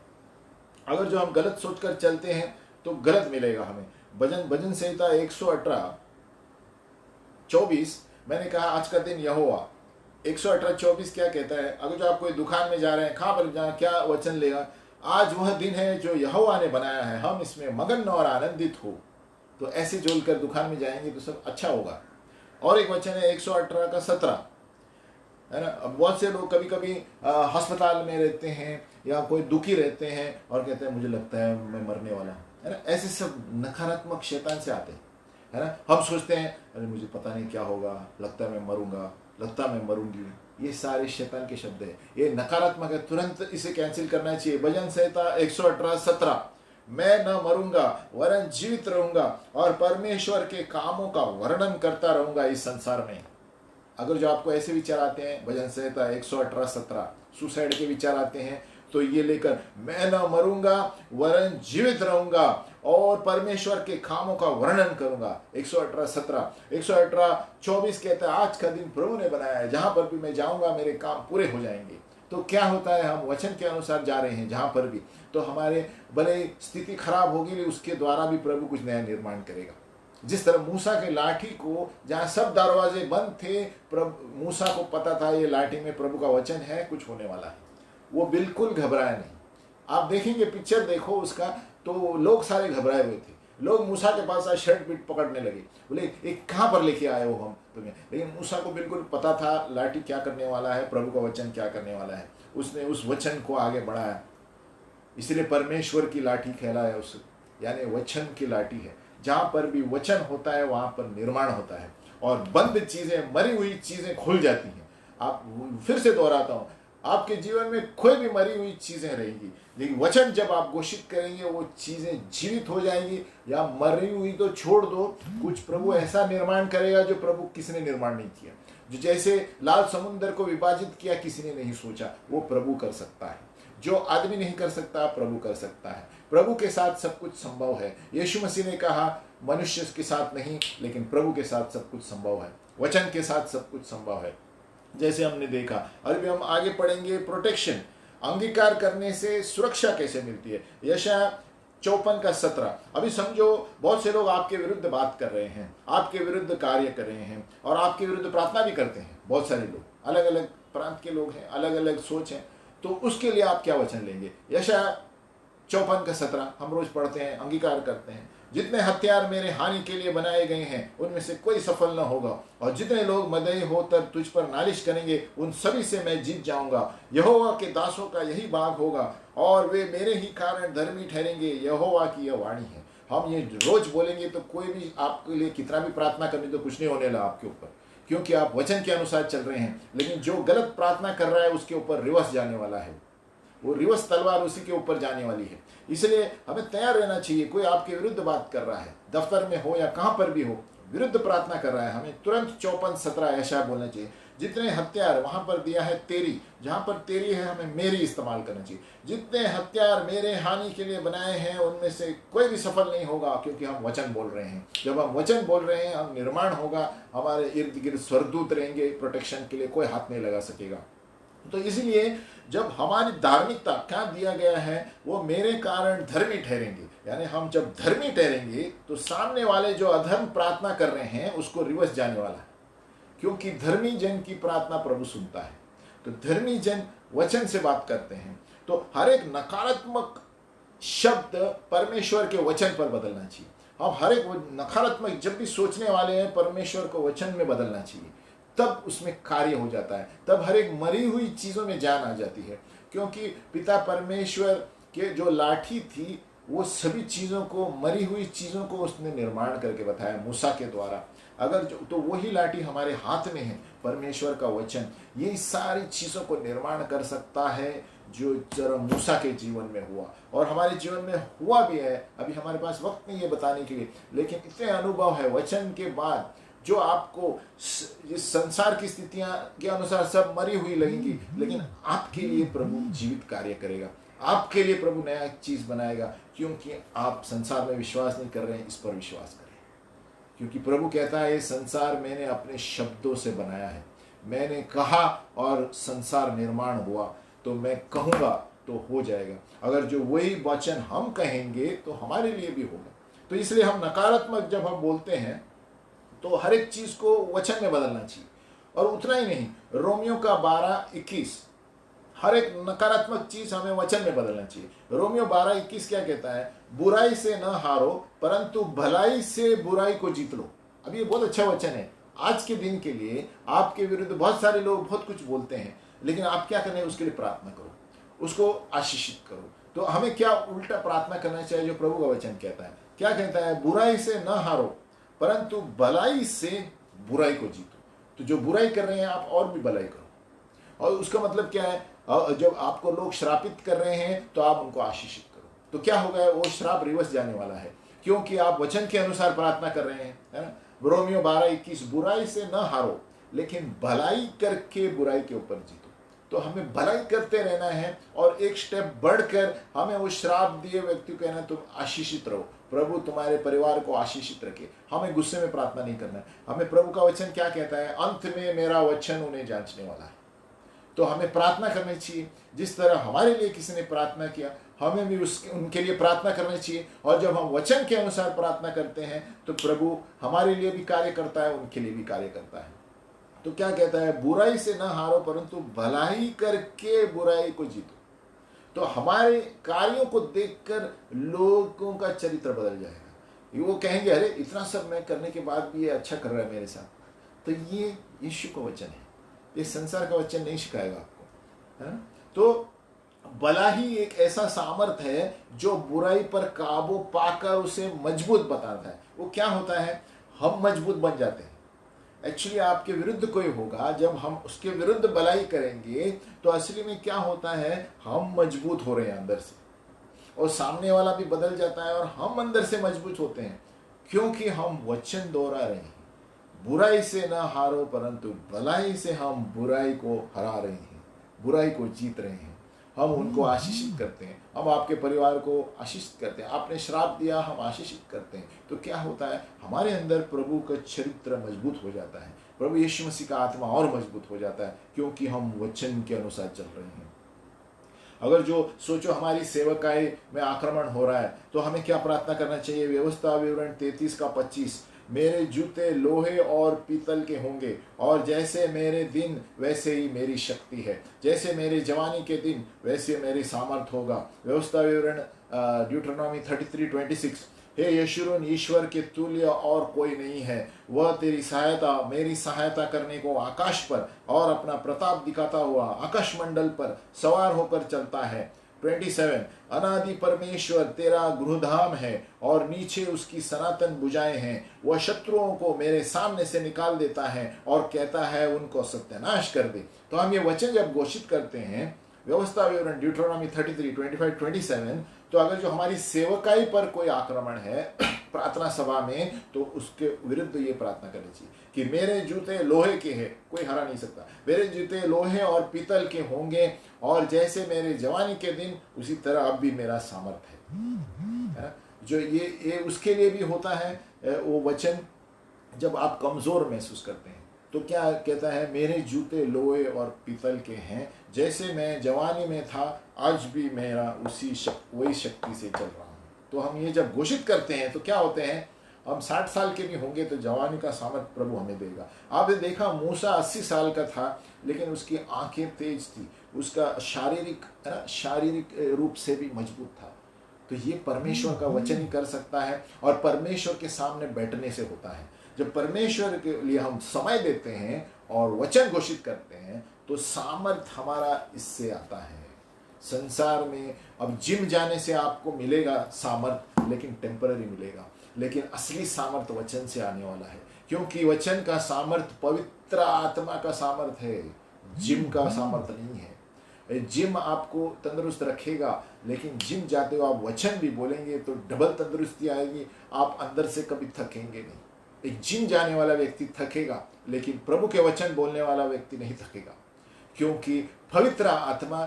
अगर जो हम गलत सोचकर चलते हैं तो गलत मिलेगा हमें। भजन संहिता 118:24, मैंने कहा आज का दिन यहोवा। 118:24 क्या कहता है? अगर जो आप कोई दुकान में जा रहे हैं, कहाँ पर जाए, क्या वचन लेगा? आज वह दिन है जो यहोवा ने बनाया है, हम इसमें मगन और आनंदित हो। तो ऐसे जोड़कर दुकान में जाएंगे तो सब अच्छा होगा। और एक वचन है 118:17, है ना। अब बहुत से लोग कभी कभी अस्पताल में रहते हैं या कोई दुखी रहते हैं और कहते हैं मुझे लगता है मैं मरने वाला हूँ, है ना। ऐसे सब नकारात्मक शैतान से आते हैं, है ना। हम सोचते हैं अरे मुझे पता नहीं क्या होगा, लगता है मैं मरूंगा, लगता है मैं मरूंगी। ये सारे शैतान के शब्द है, ये नकारात्मक है, तुरंत इसे कैंसिल करना चाहिए। भजन संहिता 118:17, मैं न मरूंगा वरन जीवित रहूंगा और परमेश्वर के कामों का वर्णन करता रहूंगा इस संसार में। अगर जो आपको ऐसे विचार आते हैं, भजन संहिता 118:17, सुसाइड के विचार आते हैं, तो ये लेकर मैं न मरूंगा वरन जीवित रहूंगा और परमेश्वर के कामों का वर्णन करूंगा। 118:17। 118:24 कहता है आज का दिन प्रभु ने बनाया है, जहां पर भी मैं जाऊंगा मेरे काम पूरे हो जाएंगे। तो क्या होता है, हम वचन के अनुसार जा रहे हैं जहां पर भी, तो हमारे भले स्थिति खराब होगी उसके द्वारा भी प्रभु कुछ नया निर्माण करेगा। जिस तरह मूसा के लाठी को, जहां सब दरवाजे बंद थे, प्रभु मूसा को पता था ये लाठी में प्रभु का वचन है, कुछ होने वाला है, वो बिल्कुल घबराया नहीं। आप देखेंगे, पिक्चर देखो उसका, तो लोग सारे घबराए हुए थे। लोग मूसा के पास आए, शर्ट पीट पकड़ने लगे, बोले एक कहाँ पर लेके आए हो हम तुम्हें। लेकिन मूसा को बिल्कुल पता था लाठी क्या करने वाला है, प्रभु का वचन क्या करने वाला है। उसने उस वचन को आगे बढ़ाया, इसलिए परमेश्वर की लाठी कहलाया उस, यानी वचन की लाठी है। जहां पर भी वचन होता है वहां पर निर्माण होता है और बंद चीजें, मरी हुई चीजें खुल जाती हैं। आप, फिर से दोहराता हूं, आपके जीवन में कोई भी मरी हुई चीजें रहेंगी, लेकिन वचन जब आप घोषित करेंगे वो चीजें जीवित हो जाएंगी। या मरी हुई तो छोड़ दो, कुछ प्रभु ऐसा निर्माण करेगा जो प्रभु किसी ने निर्माण नहीं किया। जो जैसे लाल समुद्र को विभाजित किया किसी ने नहीं सोचा, वो प्रभु कर सकता है। जो आदमी नहीं कर सकता प्रभु कर सकता है। प्रभु के साथ सब कुछ संभव है। यीशु मसीह ने कहा मनुष्य के साथ नहीं, लेकिन प्रभु के साथ सब कुछ संभव है, वचन के साथ सब कुछ संभव है। जैसे हमने देखा, अभी हम आगे पढ़ेंगे, प्रोटेक्शन, अंगीकार करने से सुरक्षा कैसे मिलती है। यशायाह 54:17। अभी समझो बहुत से लोग आपके विरुद्ध बात कर रहे हैं, आपके विरुद्ध कार्य कर रहे हैं और आपके विरुद्ध प्रार्थना भी करते हैं। बहुत सारे लोग, अलग अलग प्रांत के लोग हैं, अलग अलग सोच हैं, तो उसके लिए आप क्या वचन लेंगे। यशायाह 54:17 हम रोज पढ़ते हैं, अंगीकार करते हैं। जितने हथियार मेरे हानि के लिए बनाए गए हैं उनमें से कोई सफल न होगा, और जितने लोग मदई होकर तुझ पर नालिश करेंगे उन सभी से मैं जीत जाऊंगा। यहोवा के दासों का यही भाग होगा और वे मेरे ही कारण धर्मी ठहरेंगे, यहोवा की यह वाणी है। हम ये रोज बोलेंगे तो कोई भी आपके लिए कितना भी प्रार्थना करनी तो कुछ नहीं होने लगा आपके ऊपर, क्योंकि आप वचन के अनुसार चल रहे हैं। लेकिन जो गलत प्रार्थना कर रहा है उसके ऊपर रिवर्स जाने वाला है, वो रिवर्स तलवार उसी के ऊपर जाने वाली है। इसलिए हमें तैयार रहना चाहिए। कोई आपके विरुद्ध बात कर रहा है, दफ्तर में हो या कहां पर भी हो, विरुद्ध प्रार्थना कर रहा है, हमें तुरंत 54:17 ऐसा बोलना चाहिए। जितने हथियार वहां पर दिया है तेरी, जहां पर तेरी है हमें मेरी इस्तेमाल करना चाहिए। जितने हथियार मेरे हानि के लिए बनाए हैं उनमें से कोई भी सफल नहीं होगा, क्योंकि हम वचन बोल रहे हैं। जब हम वचन बोल रहे हैं हम निर्माण होगा, हमारे इर्द गिर्द स्वर्गदूत रहेंगे, प्रोटेक्शन के लिए कोई हाथ नहीं लगा सकेगा। तो इसलिए जब हमारी धार्मिकता क्या दिया गया है, वो मेरे कारण धर्मी ठहरेंगे, यानी हम जब धर्मी ठहरेंगे तो सामने वाले जो अधर्म प्रार्थना कर रहे हैं उसको रिवर्स जाने वाला है, क्योंकि धर्मी जन की प्रार्थना प्रभु सुनता है। तो धर्मी जन वचन से बात करते हैं, तो हर एक नकारात्मक शब्द परमेश्वर के वचन पर बदलना चाहिए। हम हर एक नकारात्मक जब भी सोचने वाले हैं परमेश्वर को वचन में बदलना चाहिए, तब उसमें कार्य हो जाता है। तब हर एक मरी हुई चीजों में जान आ जाती है, क्योंकि पिता परमेश्वर के जो लाठी थी वो सभी चीजों को, मरी हुई चीजों को उसने निर्माण करके बताया मूसा के द्वारा। अगर तो वही लाठी हमारे हाथ में है, परमेश्वर का वचन, ये सारी चीजों को निर्माण कर सकता है जो जरा मूसा के जीवन में हुआ और हमारे जीवन में हुआ भी है। अभी हमारे पास वक्त नहीं है बताने के लिए, लेकिन इतने अनुभव है वचन के बाद जो आपको इस संसार की स्थितियां के अनुसार सब मरी हुई लगेंगी, लेकिन आपके लिए प्रभु जीवित कार्य करेगा। आपके लिए प्रभु नया चीज बनाएगा, क्योंकि आप संसार में विश्वास नहीं कर रहे हैं, इस पर विश्वास करें। क्योंकि प्रभु कहता है, ये संसार मैंने अपने शब्दों से बनाया है। मैंने कहा और संसार निर्माण हुआ, तो मैं कहूंगा तो हो जाएगा। अगर जो वही वचन हम कहेंगे तो हमारे लिए भी होगा। तो इसलिए हम नकारात्मक जब हम बोलते हैं तो हर एक चीज को वचन में बदलना चाहिए। और उतना ही नहीं, रोमियो का 12:21, हर एक नकारात्मक चीज हमें वचन में बदलना चाहिए। रोमियो 12:21 क्या कहता है? बुराई से न हारो, परंतु भलाई से बुराई को जीत लो। अब ये बहुत अच्छा वचन है आज के दिन के लिए। आपके विरुद्ध बहुत सारे लोग बहुत कुछ बोलते हैं, लेकिन आप क्या करना है? उसके लिए प्रार्थना करो, उसको आशीषित करो। तो हमें क्या उल्टा प्रार्थना करना चाहिए जो प्रभु का वचन कहता है? क्या कहता है? बुराई से न हारो, परंतु भलाई से बुराई को जीतो। तो जो बुराई कर रहे हैं आप और भी भलाई करो। और उसका मतलब क्या है? जब आपको लोग श्रापित कर रहे हैं तो आप उनको आशीषित करो। तो क्या होगा? वो श्राप रिवर्स जाने वाला है, क्योंकि आप वचन के अनुसार प्रार्थना कर रहे हैं, है ना। रोमियो 12:21, बुराई से न हारो, लेकिन भलाई करके बुराई के ऊपर जीतो। तो हमें भलाई करते रहना है, और एक स्टेप बढ़कर हमें उस श्राप दिए व्यक्ति को कहना, तुम आशीषित रहो, प्रभु तुम्हारे परिवार को आशीषित रखे। हमें गुस्से में प्रार्थना नहीं करना है। हमें प्रभु का वचन क्या कहता है? अंत में मेरा वचन उन्हें जांचने वाला है। तो हमें प्रार्थना करनी चाहिए, जिस तरह हमारे लिए किसी ने प्रार्थना किया, हमें भी उनके लिए प्रार्थना करनी चाहिए। और जब हम वचन के अनुसार प्रार्थना करते हैं तो प्रभु हमारे लिए भी कार्य करता है, उनके लिए भी कार्य करता है। तो क्या कहता है? बुराई से न हारो, परंतु भलाई करके बुराई को जीतो। तो हमारे कार्यों को देखकर लोगों का चरित्र बदल जाएगा। वो कहेंगे, अरे इतना सब मैं करने के बाद भी ये अच्छा कर रहा है मेरे साथ। तो ये यीशु का वचन है, ये संसार का वचन नहीं सिखाएगा आपको, है ना। तो भला ही एक ऐसा सामर्थ है जो बुराई पर काबू पाकर उसे मजबूत बताता है। वो क्या होता है? हम मजबूत बन जाते हैं। एक्चुअली आपके विरुद्ध कोई होगा, जब हम उसके विरुद्ध भलाई करेंगे तो असली में क्या होता है? हम मजबूत हो रहे हैं अंदर से, और सामने वाला भी बदल जाता है, और हम अंदर से मजबूत होते हैं, क्योंकि हम वचन दोहरा रहे हैं। बुराई से ना हारो, परंतु भलाई से हम बुराई को हरा रहे हैं, बुराई को जीत रहे हैं। हम उनको आशीषित करते हैं, हम आपके परिवार को आशीषित करते हैं। आपने श्राप दिया, हम आशीषित करते हैं। तो क्या होता है? हमारे अंदर प्रभु का चरित्र मजबूत हो जाता है, प्रभु यीशु मसीह का आत्मा और मजबूत हो जाता है, क्योंकि हम वचन के अनुसार चल रहे हैं। अगर जो सोचो हमारी सेवकाई में आक्रमण हो रहा है, तो हमें क्या प्रार्थना करना चाहिए? व्यवस्था विवरण 33:25, मेरे जूते लोहे और पीतल के होंगे, और जैसे मेरे दिन वैसे ही मेरी शक्ति है। जैसे मेरे जवानी के दिन वैसे मेरी सामर्थ होगा। व्यवस्था विवरण ड्यूटरनॉमी 33:26, हे यशूरून, ईश्वर के तुल्य और कोई नहीं है। वह तेरी सहायता, मेरी सहायता करने को आकाश पर और अपना प्रताप दिखाता हुआ आकाश मंडल पर सवार होकर चलता है। 27, अनादि परमेश्वर तेरा गृहधाम है, और नीचे उसकी सनातन भुजाएं हैं। वह शत्रुओं को मेरे सामने से निकाल देता है, और कहता है उनको सत्यानाश कर दे। तो हम ये वचन जब घोषित करते हैं, व्यवस्था विवरण ड्यूटरनॉमी 33, 25, 27, तो अगर जो हमारी सेवकाई पर कोई आक्रमण है प्रार्थना सभा में, तो उसके विरुद्ध ये प्रार्थना करनी चाहिए कि मेरे जूते लोहे के हैं, कोई हरा नहीं सकता। मेरे जूते लोहे और पीतल के होंगे, और जैसे मेरे जवानी के दिन उसी तरह अब भी मेरा सामर्थ है। जो ये उसके लिए भी होता है वो वचन। जब आप कमजोर महसूस करते हैं तो क्या कहता है? मेरे जूते लोहे और पीतल के हैं, जैसे मैं जवानी में था आज भी मेरा वही शक्ति से चल रहा हूँ। तो हम ये जब घोषित करते हैं तो क्या होते हैं? हम 60 साल के भी होंगे तो जवानी का सामर्थ प्रभु हमें देगा। आपने देखा मूसा 80 साल का था, लेकिन उसकी आंखें तेज थी, उसका शारीरिक रूप से भी मजबूत था। तो ये परमेश्वर का वचन ही कर सकता है, और परमेश्वर के सामने बैठने से होता है। जब परमेश्वर के लिए हम समय देते हैं और वचन घोषित करते हैं, तो सामर्थ हमारा इससे आता है। संसार में अब जिम जाने से आपको मिलेगा सामर्थ, लेकिन टेम्पररी मिलेगा, लेकिन असली सामर्थ वचन से आने वाला है, क्योंकि वचन का सामर्थ पवित्र आत्मा का सामर्थ है, जिम का सामर्थ नहीं है। जिम आपको तंदुरुस्त रखेगा, लेकिन जिम जाते हो आप वचन भी बोलेंगे तो डबल तंदुरुस्ती आएगी, आप अंदर से कभी थकेंगे नहीं। एक जिम जाने वाला व्यक्ति थकेगा, लेकिन प्रभु के वचन बोलने वाला व्यक्ति नहीं थकेगा, क्योंकि पवित्र आत्मा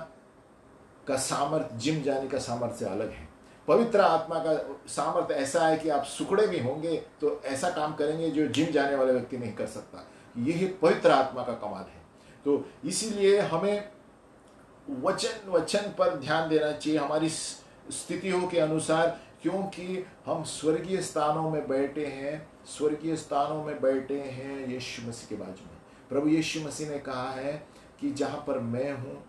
का सामर्थ्य जिम जाने का सामर्थ्य से अलग है। पवित्र आत्मा का सामर्थ्य ऐसा है कि आप सुखड़े भी होंगे तो ऐसा काम करेंगे जो जिम जाने वाले व्यक्ति नहीं कर सकता। यही पवित्र आत्मा का कमाल है। तो इसीलिए हमें वचन पर ध्यान देना चाहिए हमारी स्थितियों के अनुसार, क्योंकि हम स्वर्गीय स्थानों में बैठे हैं, स्वर्गीय स्थानों में बैठे हैं यीशु मसीह के बाजू में। प्रभु यीशु मसीह ने कहा है कि जहाँ पर मैं हूँ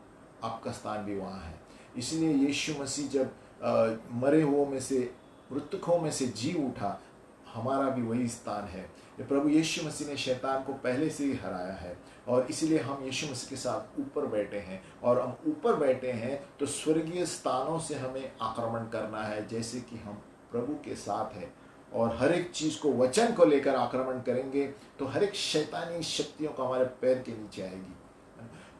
आपका स्थान भी वहाँ है। इसलिए यीशु मसीह जब मरे हुओं में से, मृतकों में से जी उठा, हमारा भी वही स्थान है। प्रभु यीशु मसीह ने शैतान को पहले से ही हराया है और इसलिए हम यीशु मसीह के साथ ऊपर बैठे हैं। और हम ऊपर बैठे हैं तो स्वर्गीय स्थानों से हमें आक्रमण करना है, जैसे कि हम प्रभु के साथ हैं और हर एक चीज़ को वचन को लेकर आक्रमण करेंगे तो हर एक शैतानी शक्तियों को हमारे पैर के नीचे आएगी।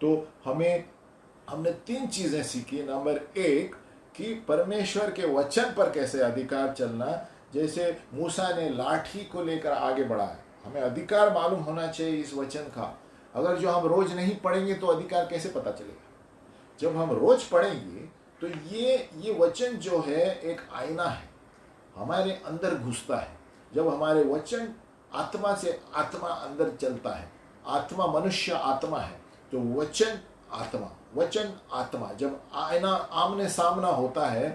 तो हमने 3 चीज़ें सीखी। नंबर 1 कि परमेश्वर के वचन पर कैसे अधिकार चलना। जैसे मूसा ने लाठी को लेकर आगे बढ़ा है, हमें अधिकार मालूम होना चाहिए इस वचन का। अगर जो हम रोज नहीं पढ़ेंगे तो अधिकार कैसे पता चलेगा। जब हम रोज पढ़ेंगे तो ये वचन जो है एक आईना है, हमारे अंदर घुसता है। जब हमारे वचन आत्मा से आत्मा अंदर चलता है, आत्मा मनुष्य आत्मा है तो वचन आत्मा जब आईना आमने सामना होता है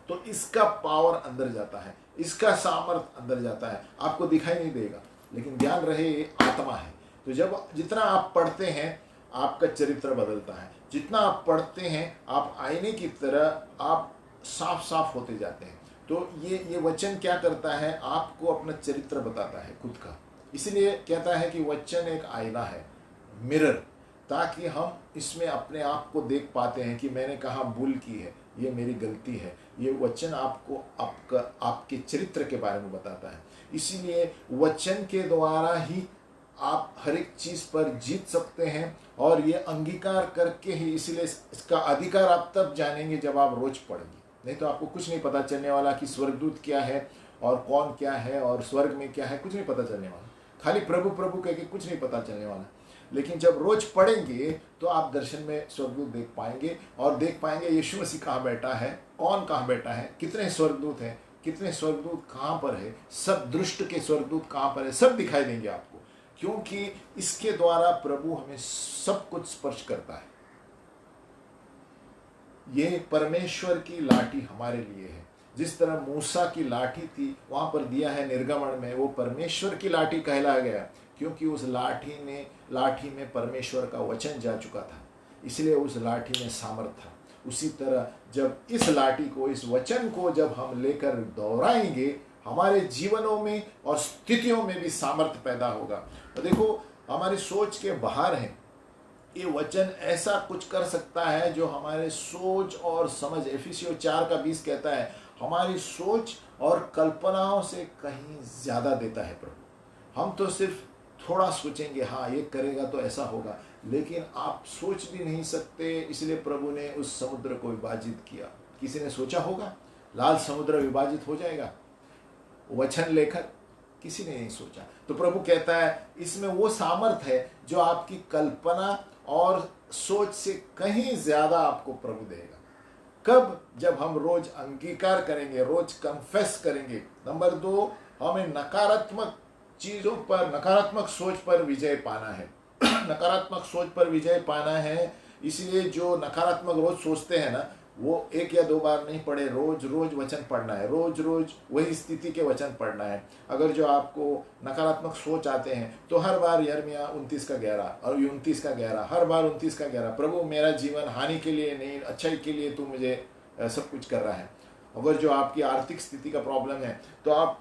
तो इसका पावर अंदर जाता है, इसका सामर्थ अंदर जाता है। आपको दिखाई नहीं देगा लेकिन ध्यान रहे ये आत्मा है। तो जब जितना आप पढ़ते हैं आपका चरित्र बदलता है, जितना आप पढ़ते हैं आप आईने की तरह आप साफ साफ होते जाते हैं। तो ये वचन क्या करता है, आपको अपना चरित्र बताता है खुद का। इसलिए कहता है कि वचन एक आईना है, मिरर, ताकि हम इसमें अपने आप को देख पाते हैं कि मैंने कहाँ भूल की है, ये मेरी गलती है। ये वचन आपको आपके चरित्र के बारे में बताता है। इसीलिए वचन के द्वारा ही आप हर एक चीज़ पर जीत सकते हैं और ये अंगीकार करके ही, इसलिए इसका अधिकार आप तब जानेंगे जब आप रोज पढ़ेंगे। नहीं तो आपको कुछ नहीं पता चलने वाला कि स्वर्गदूत क्या है और कौन क्या है और स्वर्ग में क्या है, कुछ नहीं पता चलने वाला। खाली प्रभु प्रभु कह के कुछ नहीं पता चलने वाला। लेकिन जब रोज पढ़ेंगे तो आप दर्शन में स्वर्गदूत देख पाएंगे और देख पाएंगे यीशु मसीह कहाँ बैठा है, कौन कहाँ बैठा है, कितने स्वर्गदूत हैं, कितने स्वर्गदूत कहाँ पर है, सब दृष्ट के स्वर्गदूत कहाँ पर है, सब दिखाई देंगे आपको। क्योंकि इसके द्वारा प्रभु हमें सब कुछ स्पर्श करता है। ये परमेश्वर की लाठी हमारे लिए है। जिस तरह मूसा की लाठी थी वहां पर दिया है निर्गमन में, वो परमेश्वर की लाठी कहलाया गया क्योंकि उस लाठी में परमेश्वर का वचन जा चुका था, इसलिए उस लाठी में सामर्थ था। उसी तरह जब इस लाठी को, इस वचन को जब हम लेकर दोहराएंगे हमारे जीवनों में और स्थितियों में भी सामर्थ पैदा होगा। तो देखो हमारी सोच के बाहर है, ये वचन ऐसा कुछ कर सकता है जो हमारे सोच और समझ, एफिसियों 4:20 कहता है, हमारी सोच और कल्पनाओं से कहीं ज्यादा देता है प्रभु। हम तो सिर्फ थोड़ा सोचेंगे, हाँ ये करेगा तो ऐसा होगा, लेकिन आप सोच भी नहीं सकते। इसलिए प्रभु ने उस समुद्र को विभाजित किया। किसी ने सोचा होगा लाल समुद्र विभाजित हो जाएगा वचन लेकर? किसी ने नहीं सोचा। तो प्रभु कहता है इसमें वो सामर्थ है जो आपकी कल्पना और सोच से कहीं ज्यादा आपको प्रभु देगा। कब? जब हम रोज अंगीकार करेंगे, रोज कन्फेस करेंगे। नंबर 2, हमें नकारात्मक चीजों पर, नकारात्मक सोच पर विजय पाना है। नकारात्मक सोच पर विजय पाना है। इसलिए जो नकारात्मक रोज सोचते हैं ना, वो 1 या 2 बार नहीं पढ़े, रोज रोज वचन पढ़ना है, रोज रोज वही स्थिति के वचन पढ़ना है। अगर जो आपको नकारात्मक सोच आते हैं तो हर बार यिर्मयाह 29:11 और 29:11, हर बार 29:11, प्रभु मेरा जीवन हानि के लिए नहीं अच्छाई के लिए तू मुझे सब कुछ कर रहा है। अगर जो आपकी आर्थिक स्थिति का प्रॉब्लम है तो आप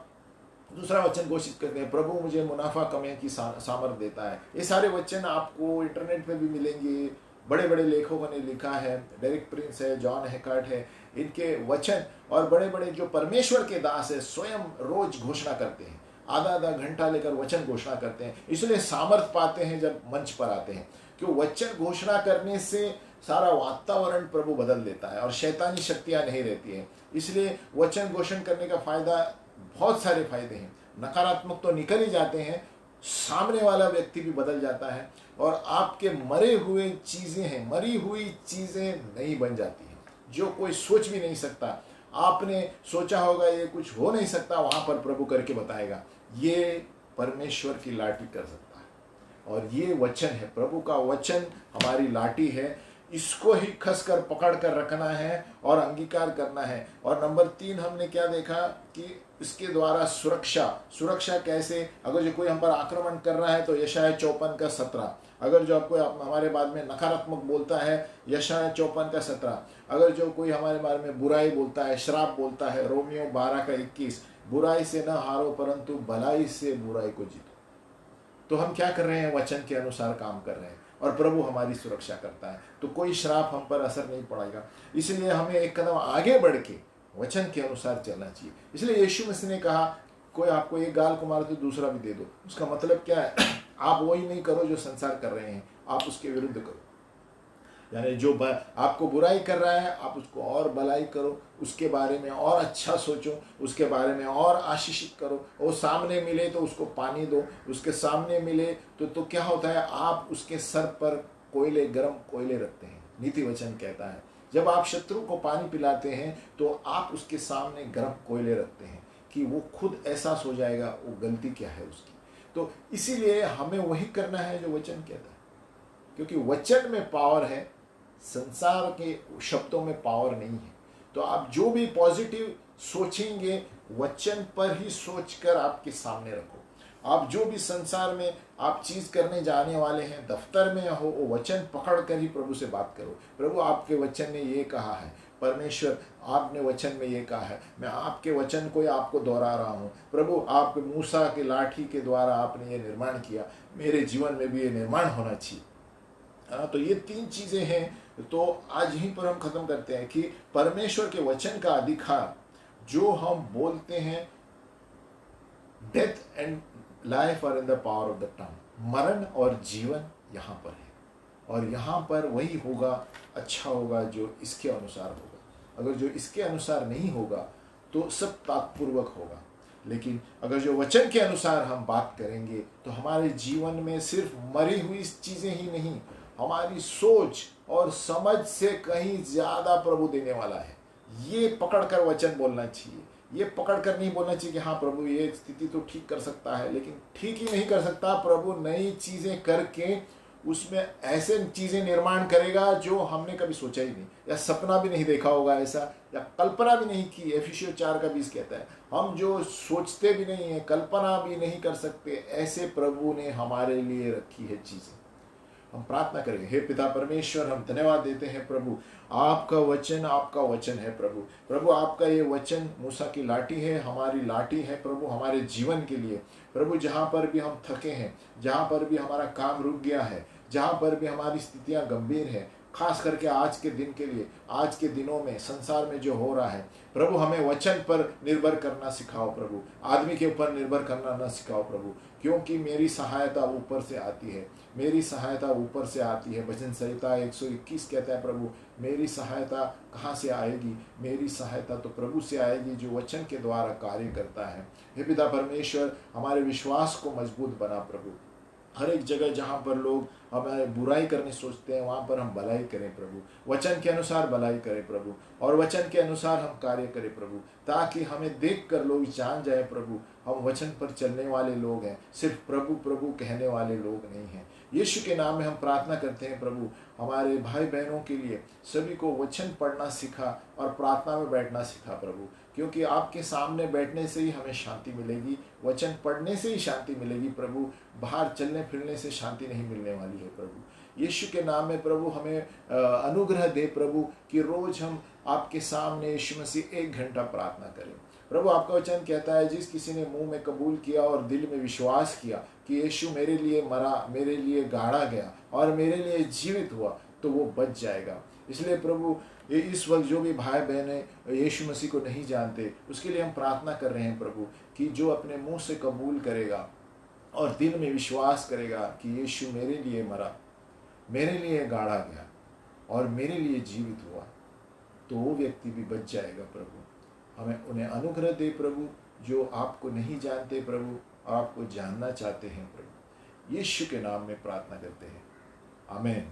दूसरा वचन घोषित करते हैं, प्रभु मुझे मुनाफा कमाने की सामर्थ देता है। ये सारे वचन आपको इंटरनेट पे भी मिलेंगे। बड़े बड़े लेखकों ने लिखा है, डेरिक प्रिंस है, जॉन हैकार्ट है, इनके वचन और बड़े बड़े जो परमेश्वर के दास है स्वयं रोज घोषणा करते हैं, आधा घंटा लेकर वचन घोषणा करते हैं। इसलिए सामर्थ पाते हैं जब मंच पर आते हैं, क्यों? वचन घोषणा करने से सारा वातावरण प्रभु बदल देता है और शैतानी शक्तियां नहीं रहती हैं। इसलिए वचन घोषण करने का फायदा, बहुत सारे फायदे हैं। नकारात्मक तो निकल ही जाते हैं, सामने वाला व्यक्ति भी बदल जाता है और आपके मरे हुए चीजें हैं, मरी हुई चीजें नहीं बन जाती हैं। जो कोई सोच भी नहीं सकता। आपने सोचा होगा ये कुछ हो नहीं सकता, वहां पर प्रभु करके बताएगा। ये परमेश्वर की लाठी कर सकता है। और ये वचन है, प्रभु का वचन हमारी लाठी है। इसको ही खसकर पकड़ कर रखना है और अंगीकार करना है। और नंबर 3 हमने क्या देखा कि इसके द्वारा सुरक्षा कैसे, अगर जो कोई हम पर आक्रमण कर रहा है तो यशायाह 54 का 17, अगर जो आपको हमारे बारे में नकारात्मक बोलता है यशायाह 54 का 17, अगर जो कोई हमारे बारे में बुराई बोलता है, श्राप बोलता है, रोमियो 12 का 21, बुराई से न हारो परंतु भलाई से बुराई को जीतो। तो हम क्या कर रहे हैं, वचन के अनुसार काम कर रहे हैं और प्रभु हमारी सुरक्षा करता है, तो कोई श्राप हम पर असर नहीं पड़ेगा। इसलिए हमें एक कदम आगे बढ़ के वचन के अनुसार चलना चाहिए। इसलिए यीशु मसीह ने कहा, कोई आपको एक गाल को मारे तो दूसरा भी दे दो। उसका मतलब क्या है, आप वही नहीं करो जो संसार कर रहे हैं, आप उसके विरुद्ध करो। यानी जो आपको बुराई कर रहा है आप उसको और भलाई करो, उसके बारे में और अच्छा सोचो, उसके बारे में और आशीषित करो। वो सामने मिले तो उसको पानी दो, उसके सामने मिले तो क्या होता है, आप उसके सर पर गर्म कोयले रखते हैं। नीति वचन कहता है जब आप शत्रु को पानी पिलाते हैं तो आप उसके सामने गर्म कोयले रखते हैं कि वो खुद एहसास हो जाएगा वो गलती क्या है उसकी। तो इसीलिए हमें वही करना है जो वचन कहता है, क्योंकि वचन में पावर है, संसार के शब्दों में पावर नहीं है। तो आप जो भी पॉजिटिव सोचेंगे वचन पर ही सोचकर आपके सामने रखो। आप जो भी संसार में आप चीज करने जाने वाले हैं, दफ्तर में हो, वो वचन पकड़ कर ही प्रभु से बात करो। प्रभु आपके वचन ने ये कहा है, परमेश्वर आपने वचन में ये कहा है, मैं आपके वचन को आपको दोहरा रहा हूँ। प्रभु आप मूसा के लाठी के द्वारा आपने ये निर्माण किया, मेरे जीवन में भी ये निर्माण होना चाहिए। तो ये 3 चीजें हैं। तो आज यहीं पर हम खत्म करते हैं कि परमेश्वर के वचन का अधिकार जो हम बोलते हैं, death and life are in the power of the tongue, मरण और जीवन यहाँ पर है। और यहाँ पर वही होगा, अच्छा होगा जो इसके अनुसार होगा। अगर जो इसके अनुसार नहीं होगा तो सब ताकतपूर्वक होगा। लेकिन अगर जो वचन के अनुसार हम बात करेंगे तो हमारे जीवन में सिर्फ मरी हुई चीजें ही नहीं, हमारी सोच और समझ से कहीं ज्यादा प्रभु देने वाला है। ये पकड़कर वचन बोलना चाहिए। ये पकड़कर नहीं बोलना चाहिए कि हाँ प्रभु ये स्थिति तो ठीक कर सकता है, लेकिन ठीक ही नहीं कर सकता। प्रभु नई चीजें करके उसमें ऐसे चीजें निर्माण करेगा जो हमने कभी सोचा ही नहीं, या सपना भी नहीं देखा होगा ऐसा, या कल्पना भी नहीं की। एफिसियों 4:20 कहता है हम जो सोचते भी नहीं है, कल्पना भी नहीं कर सकते, ऐसे प्रभु ने हमारे लिए रखी है चीजें। हम प्रार्थना करेंगे, हे पिता परमेश्वर, हम धन्यवाद देते हैं प्रभु, आपका वचन है प्रभु आपका ये वचन मूसा की लाठी है, हमारी लाठी है प्रभु हमारे जीवन के लिए। प्रभु जहाँ पर भी हम थके हैं, जहाँ पर भी हमारा काम रुक गया है, जहाँ पर भी हमारी स्थितियाँ गंभीर हैं, खास करके आज के दिन के लिए, आज के दिनों में संसार में जो हो रहा है, प्रभु हमें वचन पर निर्भर करना सिखाओ प्रभु, आदमी के ऊपर निर्भर करना न सिखाओ प्रभु, क्योंकि मेरी सहायता ऊपर से आती है, मेरी सहायता ऊपर से आती है। भजन संहिता 121 कहता है प्रभु मेरी सहायता कहाँ से आएगी, मेरी सहायता तो प्रभु से आएगी जो वचन के द्वारा कार्य करता है। हे पिता परमेश्वर, हमारे विश्वास को मजबूत बना प्रभु। हर एक जगह जहाँ पर लोग हमारे बुराई करने सोचते हैं वहाँ पर हम भलाई करें प्रभु, वचन के अनुसार भलाई करें प्रभु, और वचन के अनुसार हम कार्य करें प्रभु, ताकि हमें देखकर लोग जान जाए प्रभु हम वचन पर चलने वाले लोग हैं, सिर्फ प्रभु प्रभु कहने वाले लोग नहीं हैं। यीशु के नाम में हम प्रार्थना करते हैं प्रभु, हमारे भाई बहनों के लिए सभी को वचन पढ़ना सीखा और प्रार्थना में बैठना सीखा प्रभु, क्योंकि आपके सामने बैठने से ही हमें शांति मिलेगी, वचन पढ़ने से ही शांति मिलेगी प्रभु, बाहर चलने फिरने से शांति नहीं मिलने वाली है प्रभु। यीशु के नाम में प्रभु हमें अनुग्रह दे प्रभु कि रोज हम आपके सामने यीशु मसीह 1 घंटा प्रार्थना करें प्रभु। आपका वचन कहता है जिस किसी ने मुंह में कबूल किया और दिल में विश्वास किया कि यीशु मेरे लिए मरा, मेरे लिए गाड़ा गया और मेरे लिए जीवित हुआ, तो वो बच जाएगा। इसलिए प्रभु इस वक्त जो भी भाई बहनें यीशु मसीह को नहीं जानते उसके लिए हम प्रार्थना कर रहे हैं प्रभु कि जो अपने मुंह से कबूल करेगा और दिल में विश्वास करेगा कि यीशु मेरे लिए मरा, मेरे लिए गाड़ा गया और मेरे लिए जीवित हुआ, तो वो व्यक्ति भी बच जाएगा प्रभु। हमें उन्हें अनुग्रह दे प्रभु जो आपको नहीं जानते प्रभु, आपको जानना चाहते हैं प्रभु। यीशु के नाम में प्रार्थना करते हैं, आमीन।